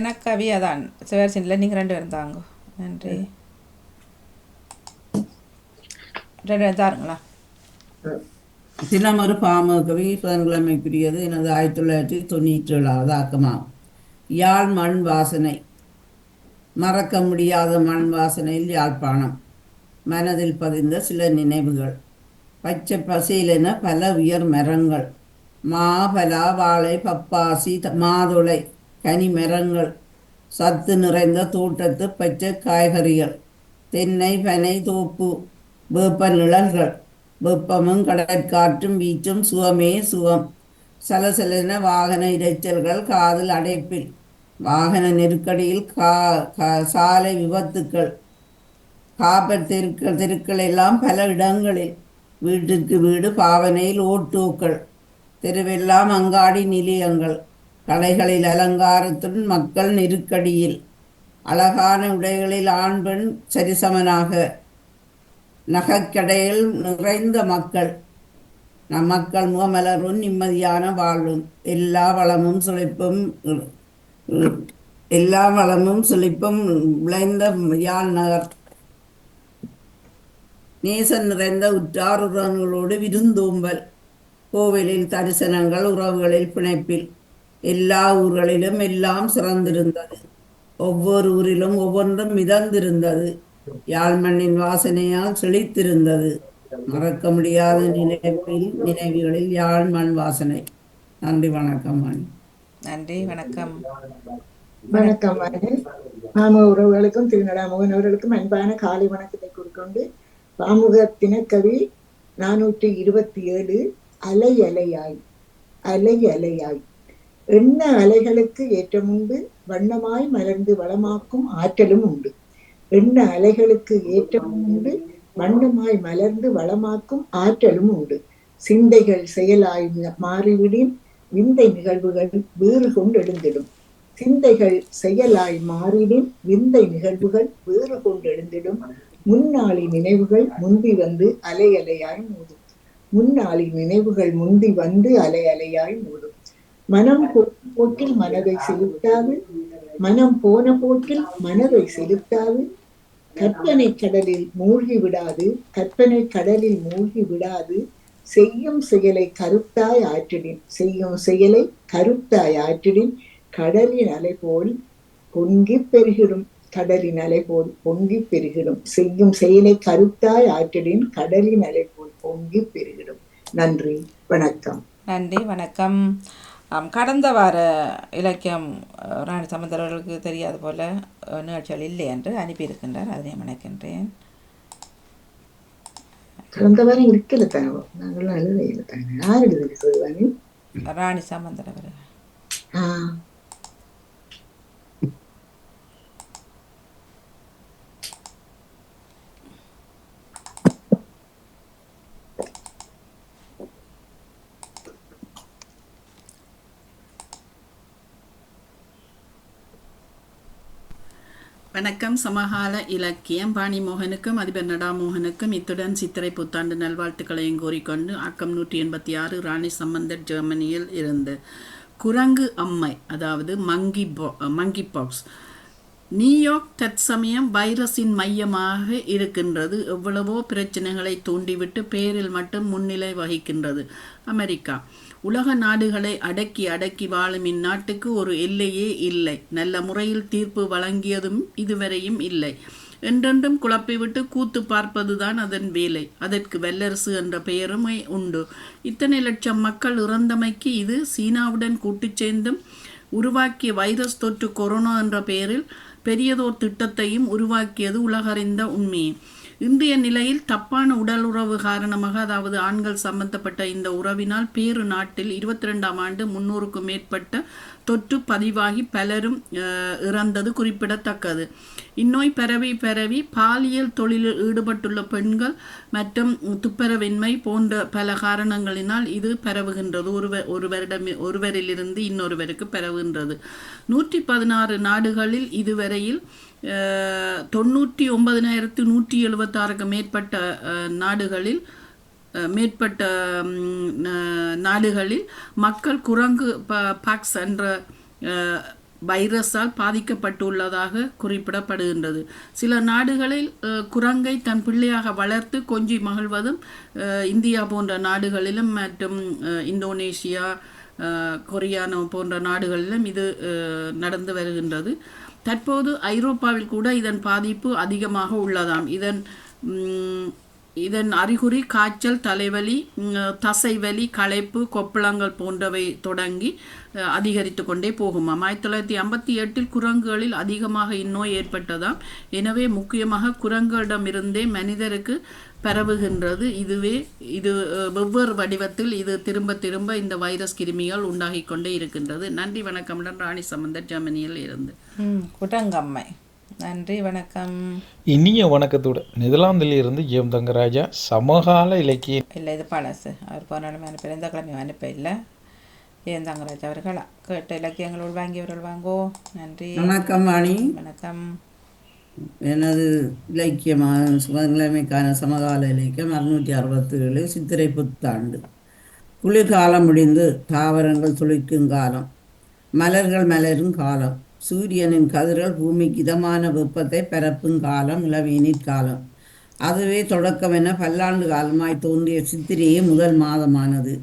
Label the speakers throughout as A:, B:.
A: எனக்கு கவி அதான் சிவர்சினில் நீங்கள் 2 பேரும் தாங்க. நன்றி. 2 பேரும் தாருங்களா.
B: தினமொரு பாமகவி புதன்கிழமைக்குரியது எனது 1997 ஆக்கமாகும். யாழ் மண் வாசனை. மறக்க முடியாத மண் வாசனையில் யாழ்ப்பாணம். மனதில் பதிந்த சில நினைவுகள். பச்சை பசேலென பல உயர் மரங்கள். மா, பலா, வாழை, பப்பாசி, மாதுளை கனி மரங்கள். சத்து நிறைந்த தோட்டத்து பச்சை காய்கறிகள். தென்னை, பனை, தோப்பு, வேப்ப நிழல்கள். வெப்பமும் கடற்காற்றும் வீச்சும் சுகமே சுகம். சலசலென வாகன இரைச்சல்கள் காதில் அடைப்பில். வாகன நெருக்கடியில் சாலை விபத்துக்கள். காப்பர் தெருக்கள் எல்லாம் பல இடங்களில். வீட்டுக்கு வீடு பாவனையில் ஓட்டோக்கள். தெருவெல்லாம் அங்காடி நிலையங்கள். கடைகளில் அலங்காரத்துடன் மக்கள் நெருக்கடியில். அழகான உடைகளில் ஆண் பெண் சரிசமனாக. நகைக்கடையில் நிறைந்த மக்கள். நம் மக்கள் முகமலரும் நிம்மதியான வாழ்வும். எல்லா வளமும் செழிப்பும் விளைந்த யாழ் நகர். நேசன் நிறைந்த உற்றார் உறவுகளோடு விருந்தோம்பல். கோவிலில் தரிசனங்கள், உறவுகளில் பிணைப்பில். எல்லா ஊர்களிலும் எல்லாம் சிறந்திருந்தது. ஒவ்வொரு ஊரிலும் ஒவ்வொன்றும் மிதந்திருந்தது. யாழ் மண்ணின் வாசனையால் செழித்திருந்தது. மறக்க முடியாத நினைவுகளில் யாழ் மண் வாசனை. நன்றி, வணக்கம் மணி.
A: நன்றி, வணக்கம்.
C: வணக்கம் மணி. மாம உறவுகளுக்கும் திருநடாமுகன் அவர்களுக்கும் அன்பான காலை வணக்கத்தை கொடுக்கொண்டு பாமுக தினக்கவி 427 அலை அலையாய். அலை அலையாய். எண்ண அலைகளுக்கு ஏற்றமுண்டு, வண்ணமாய் மலர்ந்து வளமாக்கும் ஆற்றலும் உண்டு. எண்ண அலைகளுக்கு ஏற்றமும் உண்டு, வண்ணமாய் மலர்ந்து வளமாக்கும் ஆற்றலும் உண்டு. சிந்தைகள் செயலாய் மாறிவிடின் விந்தை நிகழ்வுகள் வேறு கொண்டு எழுந்திடும். சிந்தைகள் செயலாய் மாறிடின் விந்தை நிகழ்வுகள் வேறு கொண்டு எழுந்திடும். முன்னாளி நினைவுகள் முந்தி வந்து அலை அலையாய் மூடும். முன்னாளி நினைவுகள் முந்தி வந்து அலை அலையாய் மூடும். மனம் போக்கில் மனதை செலுத்தாது, மனம் போன போக்கில் மனதை செலுத்தாது. கற்பனை கடலில் மூழ்கி விடாது, கற்பனை கடலில் மூழ்கி விடாது. செய்யும் செயலை கருத்தாய் ஆற்றிடின், செய்யும் செயலை கருத்தாய் ஆற்றிடின். கடலின் அலை போல் பொங்கி பெருகிடும், கடலின் அலை போல் பொங்கி பெருகிடும். செய்யும் செயலை கருத்தாய் ஆற்றிடின், கடலின் அலை போல் பொங்கி பெருகிடும். நன்றி, வணக்கம்.
A: நன்றி, வணக்கம். கடந்த வார இலக்கியம் ராணி சம்பந்தர் அவர்களுக்கு தெரியாது போல நிகழ்ச்சிகள் இல்லை என்று அனுப்பியிருக்கின்றார். அதனை நினைக்கின்றேன்.
C: கடந்த வாரம் இருக்கல தானே, நாங்களும் எழுத இல்லை தானே. யார் எழுதி சொல்லுவாங்க?
A: ராணி சம்பந்தர் அவர்கள்.
D: வணக்கம். சமகால இலக்கியம் பாணிமோகனுக்கும் அதிபர் நடாமோகனுக்கும் இத்துடன் சித்திரை புத்தாண்டு நல்வாழ்த்துக்களையும் கூறிக்கொண்டு ஆக்கம் 186 ராணி சம்பந்தர் ஜெர்மனியில் இருந்து. குரங்கு அம்மை, அதாவது மங்கி பாக்ஸ். நியூயார்க் தற்சமயம் வைரஸின் மையமாக இருக்கின்றது. எவ்வளவோ பிரச்சனைகளை தூண்டிவிட்டு பேரில் மட்டும் முன்னிலை வகிக்கின்றது அமெரிக்கா. உலக நாடுகளை அடக்கி அடக்கி வாழும் இந்நாட்டுக்கு ஒரு எல்லையே இல்லை. நல்ல முறையில் தீர்ப்பு வழங்கியதும் இதுவரையும் இல்லை. என்றென்றும் குழப்பிவிட்டு கூத்து பார்ப்பதுதான் அதன் வேலை. அதற்கு வல்லரசு என்ற பெயருமே உண்டு. இத்தனை லட்சம் மக்கள் இறந்தமைக்கு இது சீனாவுடன் கூட்டு சேர்ந்தும் உருவாக்கிய வைரஸ் தொற்று கொரோனா என்ற பெயரில் பெரியதோர் திட்டத்தையும் உருவாக்கியது உலகறிந்த உண்மையே. இன்றைய நிலையில் தப்பான உடல் உறவு காரணமாக, அதாவது ஆண்கள் சம்பந்தப்பட்ட இந்த உறவினால் பேரு நாட்டில் 22ஆம் ஆண்டு 300க்கும் மேற்பட்ட தொற்று பதிவாகி பலரும் இறந்தது குறிப்பிடத்தக்கது. இந்நோய் பரவி பாலியல் தொழிலில் ஈடுபட்டுள்ள பெண்கள் மற்றும் துப்புரவின்மை போன்ற பல காரணங்களினால் இது பரவுகின்றது. ஒருவரிலிருந்து இன்னொருவருக்கு பரவுகின்றது. 116 நாடுகளில் இதுவரையில் 99,176க்கு மேற்பட்ட நாடுகளில் மக்கள் குரங்கு பாக்ஸ் என்ற வைரஸால் பாதிக்கப்பட்டுள்ளதாக குறிப்பிடப்படுகின்றது. சில நாடுகளில் குரங்கை தன் பிள்ளையாக வளர்த்து கொஞ்சி மகிழ்வதும் இந்தியா போன்ற நாடுகளிலும் மற்றும் இந்தோனேஷியா, கொரியானோ போன்ற நாடுகளிலும் இது நடந்து வருகின்றது. தற்போது ஐரோப்பாவில் கூட இதன் பாதிப்பு அதிகமாக உள்ளதாம். இதன் அறிகுறி காய்ச்சல், தலைவலி, தசைவலி, களைப்பு, கொப்பளங்கள் போன்றவை தொடங்கி அதிகரித்து கொண்டே போகுமாம். 1958 குரங்குகளில் அதிகமாக இந்நோய் ஏற்பட்டதாம். எனவே முக்கியமாக குரங்குகளிடமிருந்தே மனிதருக்கு பரவுகின்றது. இது வெவ்வேறு வடிவத்தில் இது திரும்ப திரும்ப இந்த வைரஸ் கிருமிகள் உண்டாகி கொண்டே இருக்கின்றது. நன்றி வணக்கம். ராணி சம்பந்தர், ஜெர்மனியில் இருந்து.
A: குரங்கம்மை, நன்றி வணக்கம்.
E: இனிய வணக்கத்தோடு நெதர்லாந்தில் இருந்து ஜெயம் தங்கராஜா. சமகால இலக்கிய
A: இல்லை, இது பழசு. அவர் போனாலும் அனுப்ப எந்த கிழமையும் அனுப்ப இல்லை. ஜெயம் தங்கராஜா அவர்களா கேட்ட இலக்கியங்களோடு வாங்கியவர்கள் வாங்கோ. நன்றி
B: வணக்கம் வாணி.
A: வணக்கம்.
B: எனது இலக்கியமான சுமங்கிழமைக்கான சமகால இலக்கியம் 667 சித்திரை புத்தாண்டு. குளிர்காலம் முடிந்து தாவரங்கள் துளிக்கும் காலம், மலர்கள் மலரும் காலம், சூரியனின் கதிர்கள் பூமிக்கு இதமான வெப்பத்தை பரப்பும் காலம் இளவேநீர் காலம். அதுவே தொடக்கம் என பல்லாண்டு காலமாய் தோன்றிய சித்திரையே முதல் மாதமானது.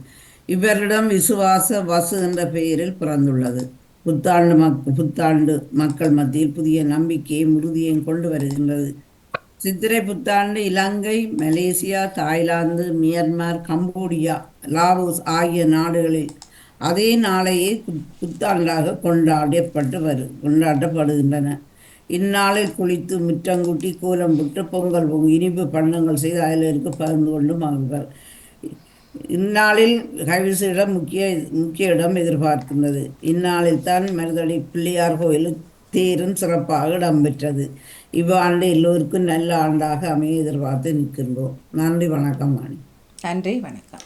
B: இவரிடம் விசுவாச வசு என்ற பெயரில் பிறந்துள்ளது. புத்தாண்டு மக்கள் மத்தியில் புதிய நம்பிக்கையும் உறுதியையும் கொண்டு வருகின்றது. Chithirai Puthandu Ilangai, Malaysia, Thailand, Myanmar, Cambodia, Laos ஆகிய நாடுகளில் அதே நாளையே புத்தாண்டாக கொண்டாடப்படுகின்றன. இந்நாளில் குளித்து முற்றங்குட்டி கோலம் போட்டு பொங்கல் இனிப்பு பண்டங்கள் செய்து அயலருக்கு பகிர்ந்து கொண்டு மகிழ்வர். இந்நாளில் கைவிசிடம் முக்கிய இடம் எதிர்பார்க்கின்றது. இந்நாளில் தான் மருதடி பிள்ளையார் கோயிலில் தேரும் சிறப்பாக இடம்பெற்றது. இவ்வாண்டு எல்லோருக்கும் நல்ல ஆண்டாக அமைய எதிர்பார்த்து நிற்கின்றோம். நன்றி வணக்கம் வாணி.
A: நன்றி வணக்கம்.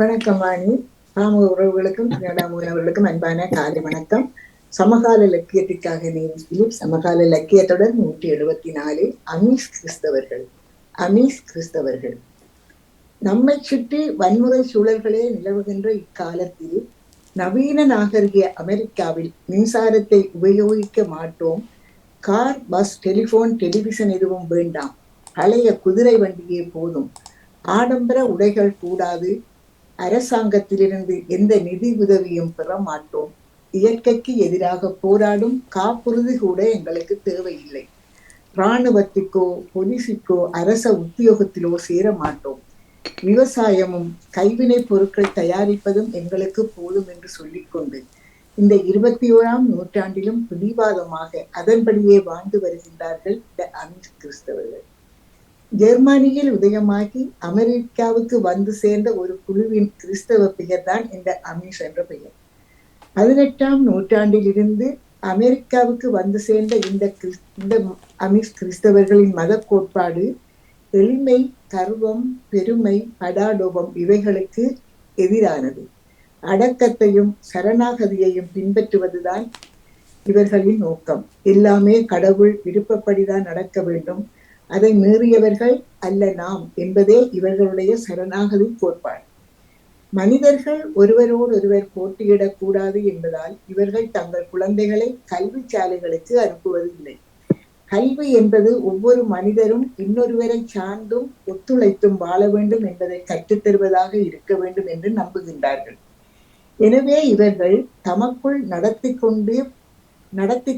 C: வணக்கம் வாணி. பாமக உறவுகளுக்கும் அவர்களுக்கும் அன்பான காலை வணக்கம். சமகால இலக்கியத்திற்காக நேரம் சமகால இலக்கியத்துடன் 174 அமீஸ் கிறிஸ்தவர்கள். நம்மை சுற்றி வன்முறை சூழல்களே நிலவுகின்ற இக்காலத்தில் நவீன நாகரிக அமெரிக்காவில் மின்சாரத்தை உபயோகிக்க மாட்டோம், கார், பஸ், டெலிபோன், டெலிவிஷன் எதுவும் வேண்டாம், பழைய குதிரை வண்டியே போதும், ஆடம்பர உடைகள் கூடாது, அரசாங்கத்திலிருந்து எந்த நிதி உதவியும் பெற மாட்டோம், இயற்கைக்கு எதிராக போராடும் காப்புறுதி கூட எங்களுக்கு தேவையில்லை, இராணுவத்துக்கோ போலீஸுக்கோ அரச உத்தியோகத்திலோ சேர மாட்டோம், விவசாயமும் கைவினை பொருட்கள் தயாரிப்பதும் எங்களுக்கு போதும் என்று சொல்லிக்கொண்டு இந்த 21ஆம் நூற்றாண்டிலும் பிடிவாதமாக அதன்படியே வாழ்ந்து வருகின்றார்கள் இந்த அமீஸ் கிறிஸ்தவர்கள். ஜெர்மனியில் உதயமாகி அமெரிக்காவுக்கு வந்து சேர்ந்த ஒரு குழுவின் கிறிஸ்தவ பெயர் தான் இந்த அமீஸ் என்ற பெயர். 18ஆம் நூற்றாண்டில் இருந்து அமெரிக்காவுக்கு வந்து சேர்ந்த இந்த அமீஸ் கிறிஸ்தவர்களின் மத கோட்பாடு எளிமை, கர்வம், பெருமை, படாடோபம் இவைகளுக்கு எதிரானது. அடக்கத்தையும் சரணாகதியையும் பின்பற்றுவதுதான் இவர்களின் நோக்கம். எல்லாமே கடவுள் விருப்பப்படிதான் நடக்க வேண்டும், அதை மீறியவர்கள் அல்ல நாம் என்பதே இவர்களுடைய சரணாகதி கோட்பாடு. மனிதர்கள் ஒருவரோடு ஒருவர் போட்டியிடக் கூடாது என்பதால் இவர்கள் தங்கள் குழந்தைகளை கல்வி சாலைகளுக்கு அனுப்புவது இல்லை. கல்வி என்பது ஒவ்வொரு மனிதரும் இன்னொருவரை சார்ந்தும் ஒத்துழைத்தும் வாழ வேண்டும் என்பதை கற்றுத்தருவதாக இருக்க வேண்டும் என்று நம்புகின்றார்கள். எனவே இவர்கள் தமக்குள் நடத்தி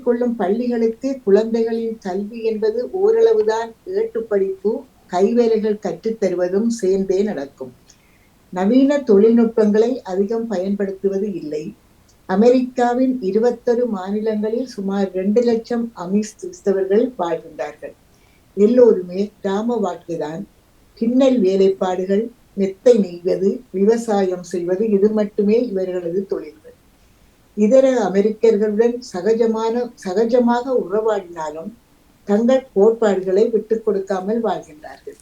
C: கொள்ளும் பள்ளிகளுக்கு குழந்தைகளின் கல்வி என்பது ஓரளவுதான் ஏட்டுப்படிப்பு, கைவேலைகள் கற்றுத்தருவதும் சேர்ந்தே நடக்கும். நவீன தொழில்நுட்பங்களை அதிகம் பயன்படுத்துவது இல்லை. அமெரிக்காவின் 21 மாநிலங்களில் சுமார் 2 லட்சம் அமீஸ் கிறிஸ்தவர்கள் வாழ்கின்றார்கள். எல்லோருமே கிராம வாழ்க்கைதான். பின்னல் வேலைப்பாடுகள், மெத்தை நெய்வது, விவசாயம் செய்வது, இது மட்டுமே இவர்களது தொழில்கள். இதர அமெரிக்கர்களுடன் சகஜமாக உறவாடினாலும் தங்கள் கோட்பாடுகளை விட்டுக் கொடுக்காமல் வாழ்கின்றார்கள்.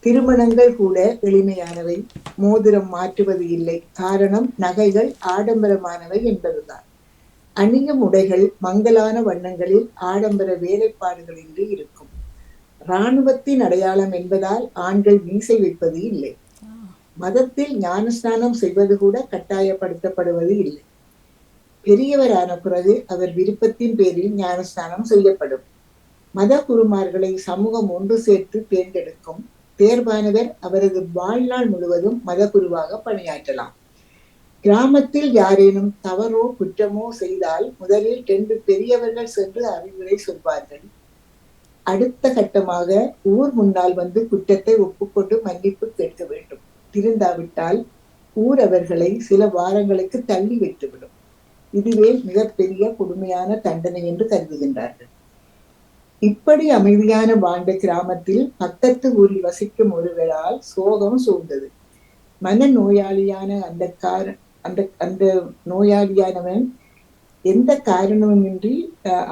C: திருமணங்கள் கூட எளிமையானவை, மோதிரம் மாற்றுவது இல்லை. காரணம், நகைகள் ஆடம்பரமானவை என்பதுதான். அணியும் உடைகள் மங்கலான வண்ணங்களில் ஆடம்பர வேலைப்பாடுகளின்றி இருக்கும். இராணுவத்தின் அடையாளம் என்பதால் ஆண்கள் மீசை வைப்பது இல்லை. மதத்தில் ஞானஸ்நானம் செய்வது கூட கட்டாயப்படுத்தப்படுவது இல்லை. பெரியவரான பிறகு அவர் விருப்பத்தின் பேரில் ஞானஸ்நானம் செய்யப்படும். மத குருமார்களை சமூகம் ஒன்று சேர்த்து தேர்ந்தெடுக்கும். தேர்வானவர் அவரது வாழ்நாள் முழுவதும் மத குருவாக பணியாற்றலாம். கிராமத்தில் யாரேனும் தவறோ குற்றமோ செய்தால் முதலில் 2 பெரியவர்கள் சென்று அறிவுரை சொல்வார்கள். அடுத்த கட்டமாக ஊர் முன்னால் வந்து குற்றத்தை ஒப்புக்கொண்டு மன்னிப்பு கேட்க வேண்டும். திருந்தாவிட்டால் ஊர் அவர்களை சில வாரங்களுக்கு தள்ளி வைத்துவிடும். இதுவே மிகப்பெரிய கொடுமையான தண்டனை என்று கருதுகின்றார்கள். இப்படி அமைதியான வாழ்ந்த கிராமத்தில் பக்கத்து ஊரில் வசிக்கும் ஒருவரால் சோகம் சூழ்ந்தது. மன நோயாளியான அந்த நோயாளியானவன் எந்த காரணமுமின்றி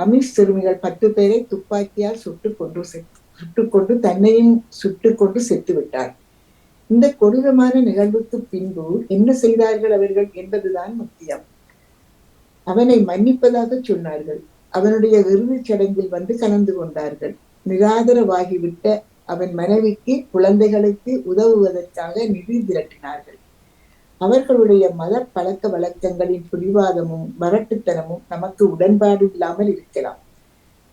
C: அமீஸ் சிறுமிகள் 10 பேரை துப்பாக்கியால் சுட்டுக்கொண்டு தன்னையும் சுட்டுக்கொண்டு செத்து விட்டார். இந்த கொடூரமான நிகழ்வுக்கு பின்பு என்ன செய்தார்கள் அவர்கள் என்பதுதான் முக்கியம். அவனை மன்னிப்பதாக சொன்னார்கள். அவனுடைய இறுதிச் சடங்கில் வந்து கலந்து கொண்டார்கள். நிராதரவாகிவிட்ட அவன் மனைவிக்கு குழந்தைகளுக்கு உதவுவதற்காக நிதி திரட்டினார்கள். அவர்களுடைய மத பழக்க வழக்கங்களின் பிடிவாதமும் வரட்டுத்தனமும் நமக்கு உடன்பாடு இல்லாமல் இருக்கலாம்.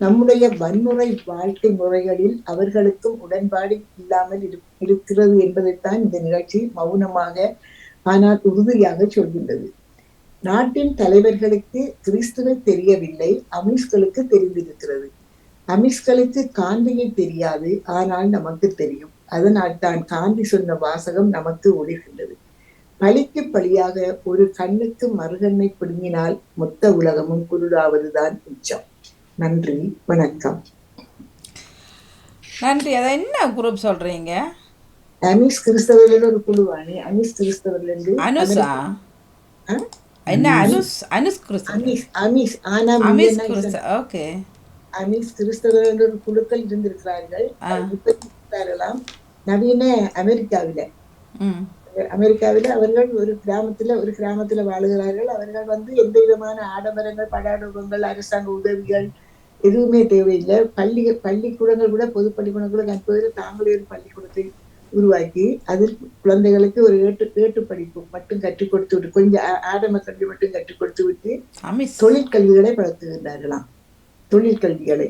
C: நம்முடைய வன்முறை வாழ்க்கை முறைகளில் அவர்களுக்கும் உடன்பாடு இல்லாமல் இருக்கிறது என்பதைத்தான் இந்த நிகழ்ச்சி மௌனமாக ஆனால் உறுதியாக சொல்கின்றது. நாட்டின் தலைவர்களுக்கு கிறிஸ்துவை தெரியவில்லை, அமீஸ்களுக்கு தெரிந்திருக்கிறது. அமீஸ்களுக்கு காந்தியை தெரியாது, ஆனால் நமக்கு தெரியும். அதனால் தான் காந்தி சொன்ன வாசகம் நமக்கு ஒளிர்கின்றது. பழிக்கு பழியாக ஒரு கண்ணுக்கு மறுகண்ணை பிடுங்கினால் மொத்த உலகமும் குருடாவதுதான் உச்சம். நன்றி, வணக்கம்.
A: நன்றி. அதை என்ன குரூப் சொல்றீங்க?
C: அமீஸ் கிறிஸ்தவர்கள் ஒரு குழுவானி. அமீஸ் கிறிஸ்தவர்கள்
A: அனுசா என்ன? அனுஸ் ஓகே.
C: அமீஸ் கிறிஸ்தவர்கள் ஒரு குழுக்கள் இருந்திருக்கிறார்கள். நவீன அமெரிக்காவில அவர்கள் ஒரு கிராமத்துல வாழுகிறார்கள். அவர்கள் வந்து எந்த விதமான ஆடம்பரங்கள், படாடோபங்கள், அரசாங்க உதவிகள் எதுவுமே தேவையில்லை. பள்ளிக்கூடங்கள் கூட பொது பள்ளிக்கூடங்களுக்கு அனுப்புவதில் தாங்களே ஒரு பள்ளிக்கூடத்தை உருவாக்கி அதில் குழந்தைகளுக்கு ஒரு ஏட்டு படிப்பு மட்டும் கற்றுக் கொடுத்து விட்டு, கொஞ்சம் ஆடம கல்வி மட்டும் கற்றுக் கொடுத்து விட்டு தொழிற்கல்விகளை வளர்த்துகின்றார்களாம். தொழிற்கல்விகளை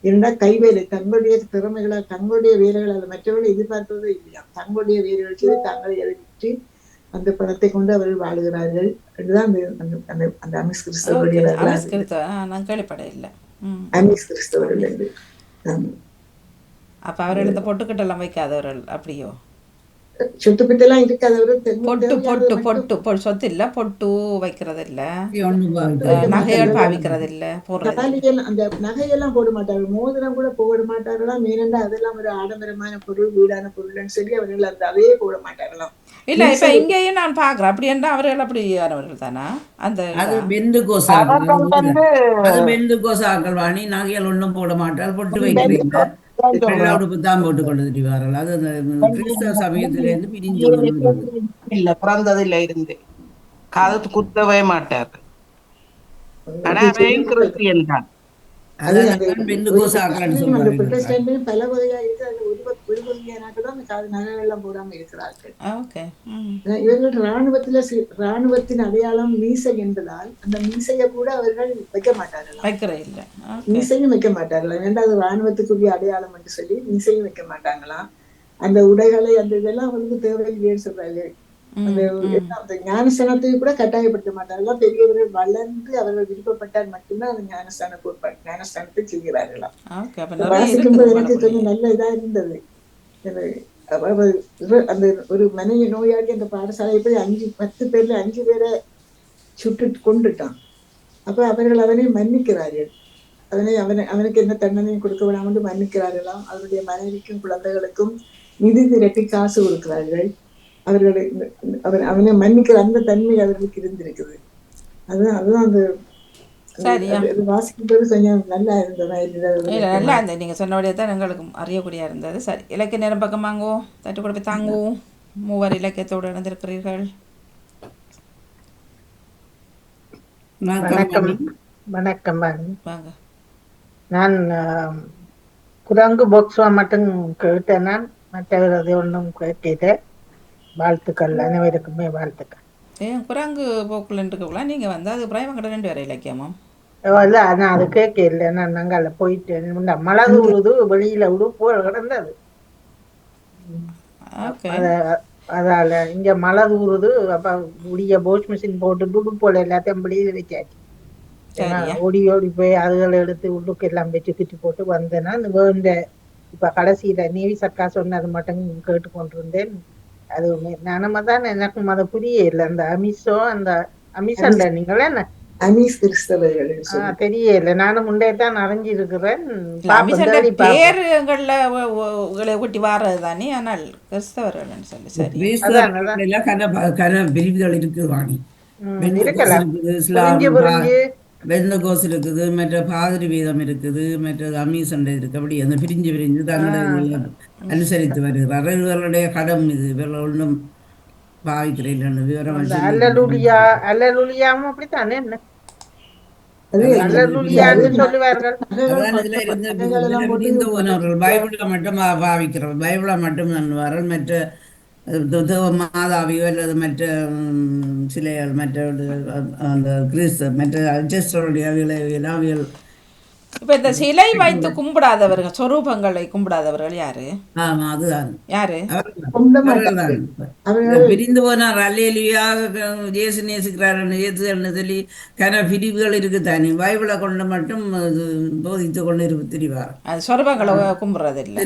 C: ஏன்னா கைவேலை, தங்களுடைய திறமைகளை, தங்களுடைய வேலைகளை அதை மற்றவர்கள் எதிர்பார்ப்பதே இல்லையா. தங்களுடைய வேலைகள் செய்து தாங்களை எழுதிட்டு அந்த பணத்தை கொண்டு அவர்கள் வாழுகிறார்கள். அதுதான் அந்த அமீஸ் கிறிஸ்தவருடைய அமீஸ் கிறிஸ்தவர்கள் என்று.
A: அப்ப அவர்கள் இந்த பொட்டுக்கட்டெல்லாம் வைக்காதவர்கள் அப்படியோ?
C: சொத்துப்பட்டெல்லாம் இருக்காதவர்கள்
A: சொத்து இல்ல, பொட்டு வைக்கிறது இல்ல, நகைகள் பாவிக்கிறது இல்ல,
C: அந்த நகையெல்லாம் போட மாட்டார்கள். மோதிரம் கூட போட மாட்டார்களாம். ஏனென்றா அதெல்லாம் ஒரு ஆடம்பரமான பொருள், வீடான பொருள்னு சொல்லி அவர்கள் அந்த அதையே போட மாட்டார்களாம்.
A: இல்ல இப்ப இங்கேயும் நான் பாக்குறேன். அப்படி என்றா அவர்கள் அப்படியானவர்கள் தானா? அந்த
B: பெந்துகோசாக்கள் வாணி நகைகள் ஒன்றும் போட மாட்டார், பொட்டு வைக்கிறீங்க தான் போட்டு கொண்டு வார்கள். அது கிறிஸ்தவ சமயத்திலிருந்து பிரிஞ்சு
F: இல்ல, பிறந்ததுல இருந்து காது குத்தவே மாட்டார். ஆனா கிறிஸ்டியன் தான்.
C: பல வகையா இருக்கு. அது ஒரு வகையானாக்கதான் அந்த காது நகைகள்லாம் போடாம இருக்கிறார்கள். இவர்கள் ராணுவத்தின் அடையாளம் மீசை என்பதால் அந்த மீசையை கூட அவர்கள் வைக்க மாட்டார்களாம். மீசையும் வைக்க மாட்டார்களாம். ஏன்னா அது ராணுவத்துக்குரிய அடையாளம் என்று சொல்லி மீசையும் வைக்க மாட்டாங்களாம். அந்த உடைகளை அந்த இதெல்லாம் அவங்களுக்கு தேவையில்லைன்னு சொல்றாங்க. அந்த ஞானஸ்தானத்தை கூட கட்டாயப்படுத்த மாட்டார்களா. பெரியவர்கள் வளர்ந்து அவர்கள் விருப்பப்பட்டால் மட்டும்தான் அந்த ஞானஸ்தானத்தை செய்கிறார்களாம். வாசிக்கும்போது எனக்கு கொஞ்சம் நல்ல இதா இருந்தது. அந்த ஒரு மனைவி நோயாளி அந்த பாடசாலை போய் 10 பேர்ல 5 பேரை சுட்டு கொண்டுட்டான். அப்ப அவர்கள் அவனை மன்னிக்கிறார்கள். அவனுக்கு என்ன தண்டனையும் கொடுக்க வேணாம் மன்னிக்கிறார்களாம். அவருடைய மனைவிக்கும் குழந்தைகளுக்கும் நிதி திரட்டி காசு கொடுக்கிறார்கள். அவனை மன்னிக்கிற அந்த தன்மை அவர்களுக்கு இருந்திருக்குது. அதுதான் அந்த வாசிக்கும்போது கொஞ்சம் நல்லா இருந்தது.
A: நீங்க சொன்னபடியே தான் எங்களுக்கும் அறியக்கூடிய இருந்தது. சரி, இலக்கிய நேரம் பக்கம் வாங்குவோம், தட்டு கொடுப்பை தாங்குவோம். 3 இலக்கியத்தோடு இணைந்திருக்கிறீர்கள்.
G: வணக்கம். வாங்க. நான் குரங்கு போக்ஸ்வா மட்டும் கேட்டேன். நான் மற்றவரது ஒன்றும் கேட்டேன். வாழ்த்துக்கள், அனைவருக்குமே வாழ்த்துக்கள்.
A: ஏன் குரங்கு போக்குலன்னு இருக்கக்குள்ள நீங்கள் வந்து அது பிராயம் கடை 2 வரை இலக்கியமாம்.
G: இல்ல நான் அது கேட்க இல்லை. நான் நாங்கள் போயிட்டு இந்த மழை தூருது வெளியில உடுப்பு கிடந்தது.
A: ஓகே.
G: அதால இங்க மழை தூருது. அப்ப முடிய போஷ் மிஷின் போட்டு உடுப்போல எல்லாத்தையும் வெளியில வச்சாச்சு.
A: சரியா.
G: ஓடி ஓடி போய் அதுகளை எடுத்து உள்ளுக்கு எல்லாம் வச்சு கிட்டி போட்டு வந்தேன்னா இந்த வேண்ட இப்ப கடைசியில நேவி சர்க்கா சொன்னது மட்டும் கேட்டு கொண்டிருந்தேன். அது நானும் தான் எனக்கும் அதை புரிய இல்லை. அந்த அமிஷோ அந்த அமிஷன்ல நீங்களே என்ன
C: அமீஸ் கிறிஸ்தவர்கள் சொல்லி.
G: தெரியல. நானும் முன்னே தான் அறிஞ்சிருக்கிறேன்.
A: பேருங்களில் உங்களை ஊட்டி வாரது தானே, ஆனால் கிறிஸ்தவர்கள்னு சொல்லி. சரி.
B: கிறிஸ்தவர்கள் கன பிரிவுகள் இருக்குது வாணி.
G: இருக்கலாம்.
B: இருக்குது,
G: புரிஞ்சு
B: இஸ்லாம்,
G: புரிஞ்சு
B: பெந்தகோஸ் இருக்குது, மற்ற பாதிரி வீதம் இருக்குது, மற்றது அமீசண்டை இருக்கு. அப்படி அந்த பிரிஞ்சு பிரிஞ்சு தங்களுடைய அனுசரித்து வருகிறார். இவர்களுடைய கடம் இது. இவர்கள் ஒன்றும் பாவிக்கிறேன் விவரம்
G: அல்லலுலியா அல்லலுலியாவும் அப்படித்தானே என்ன அல்லலுலியான்னு சொல்லுவார்கள்.
B: பிரிந்து போனவர்கள் பைபிளை மட்டும் பாவிக்கிறோம். பைபிளை மட்டும் நண்பார்கள். மற்ற மாதாவியோ அல்லது மற்ற சிலைகள் மற்ற அந்த கிறிஸ்து மற்ற அட்ஜஸ்டருடைய விழாவியல்.
A: இப்போ இந்த சிலை வைத்து கும்பிடாதவர்கள், சொரூபங்களை கும்பிடாதவர்கள் யாரு?
B: ஆமா, அதுதான்.
A: யாரு?
B: பிரிந்து போனார். அல்லேலியாக இயேசு நேசிக்கிறார் இயேசுன்னு சொல்லி பிரிவுகள் இருக்குத்தானே. பைபிளை கொண்டு மட்டும் போதித்து கொண்டு திரிவார்.
A: அது சொரூபங்களை கும்பிடுறது இல்லை.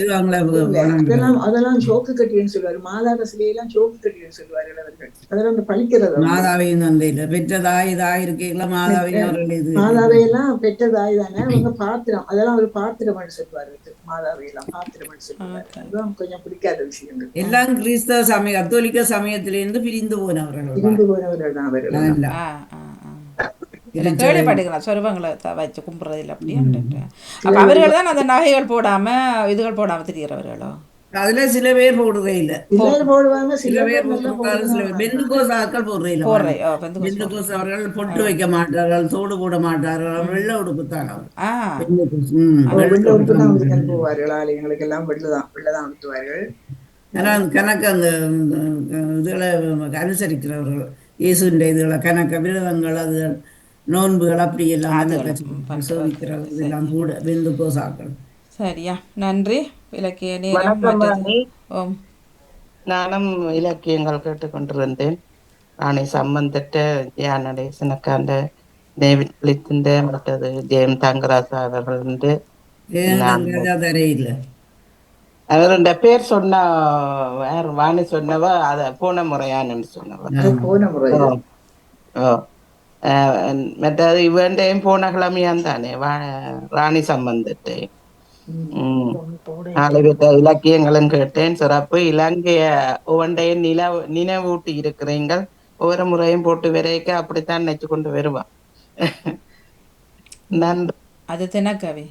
C: அதெல்லாம் சோக்கு கட்டின்னு சொல்லுவாரு. மாதாத சிலையெல்லாம் சோக்கு கட்டின்னு சொல்லுவார்கள் அவர்கள். அதெல்லாம் பழிக்கிறது.
B: மாதாவையும் தந்தை இல்லை. பெற்றதாய் இதாக இருக்கீங்களா மாதாவையும் அவர்கள் இது
C: மாதாவையெல்லாம் பெற்றதாய் தானே அவங்க பாத்திரம். அதெல்லாம் ஒரு பாத்திரம்னு சொல்லுவாரு. மாதாவையெல்லாம் பாத்திரம்னு சொல்லுவாரு. அதுதான் கொஞ்சம் பிடிக்காத விஷயங்கள்.
B: எல்லாம் கிறிஸ்தவ சமய கத்தோலிக்க சமயத்திலிருந்து பிரிந்து போனவர்கள்
C: தான் அவர்கள்.
A: கேள்விப்பட்டுக்கலாம் சொருபங்களை வச்சு கும்பிட்றது இல்லை அப்படின்ட்டு. அப்போ அவர்கள் தான் அந்த நகைகள் போடாம இதுகள் போடாம திரிகிறவர்களோ?
B: அதுல சில பேர் போடுறதே இல்லை.
C: போடுவாங்க.
B: சில பேர் பெந்துகோஸ் ஆட்கள் போடுறே இல்லை. பெந்துகோஸ் அவர்கள் பொட்டு வைக்க மாட்டார்கள், தோடு போட மாட்டார்கள். வெள்ளை உடுப்புத்தான்
C: வெள்ளை உடுப்பு தான் போவார்கள். ஆலயங்களுக்கு எல்லாம் வெள்ளதான் உடுத்துவார்கள்.
B: ஆனால் கணக்கு அந்த இதுகளை அனுசரிக்கிறவர்கள் இயேசுடைய இதுகளை கணக்க விரதங்கள் அதுகள் நோன்புகள் அப்படி எல்லாம் சோதிக்கிறவர்கள் எல்லாம் கூட பெந்துகோஸ் ஆட்கள்.
A: சரியா, நன்றி. இலக்கிய நேரம்.
F: நானும் இலக்கியங்கள் கேட்டுக்கொண்டிருந்தேன். ராணி சம்பந்தட்ட ஜியா நடேசனுக்காண்ட டேவிட் பிளித்தின் மற்றது ஜெயம் தங்கராசா அவர்கள் அவருடைய பேர் சொன்ன வாணி சொன்னவ அத போன முறையான்னு சொன்னவ. மற்றது இவன்டையும் போன கிழமையான் தானே ராணி சம்பந்தத்தை இலக்கியங்களும் கேட்டேன். சிறப்பு. இலங்கைய ஒவ்வொன்றைய நினைவூட்டி இருக்கிறீங்கள். ஒவ்வொரு முறையும் போட்டு வரைக்க அப்படித்தான் நினைச்சு கொண்டு வருவான். நன்றி.
A: அது தினக்கவி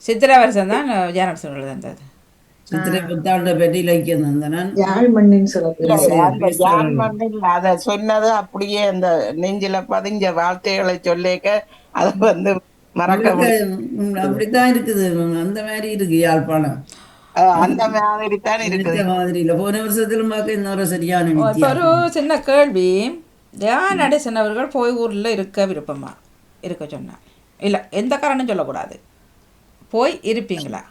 A: சித்திரை வருஷம் தான் ஜானகிருஷ்ணன் தந்தது.
F: அத சொன்னது அப்படியே அந்த நெஞ்சில பதிஞ்ச வார்த்தைகளை சொல்லிக்க அது வந்து மறக்க
B: அப்படித்தான் இருக்குது. அந்த மாதிரி இருக்கு யாழ்ப்பாணம்.
F: அந்த மாதிரி தான் இருக்குது.
B: மாதிரில போன வருஷத்திலும் பார்க்க இன்னொரு சரியான
A: ஒரு சின்ன கேள்வி. தியான் நடேசன் அவர்கள் போய் ஊர்ல இருக்க விருப்பமா இருக்க சொன்னா இல்ல எந்த காரணம் சொல்லக்கூடாது. போய் இருப்பீங்களா?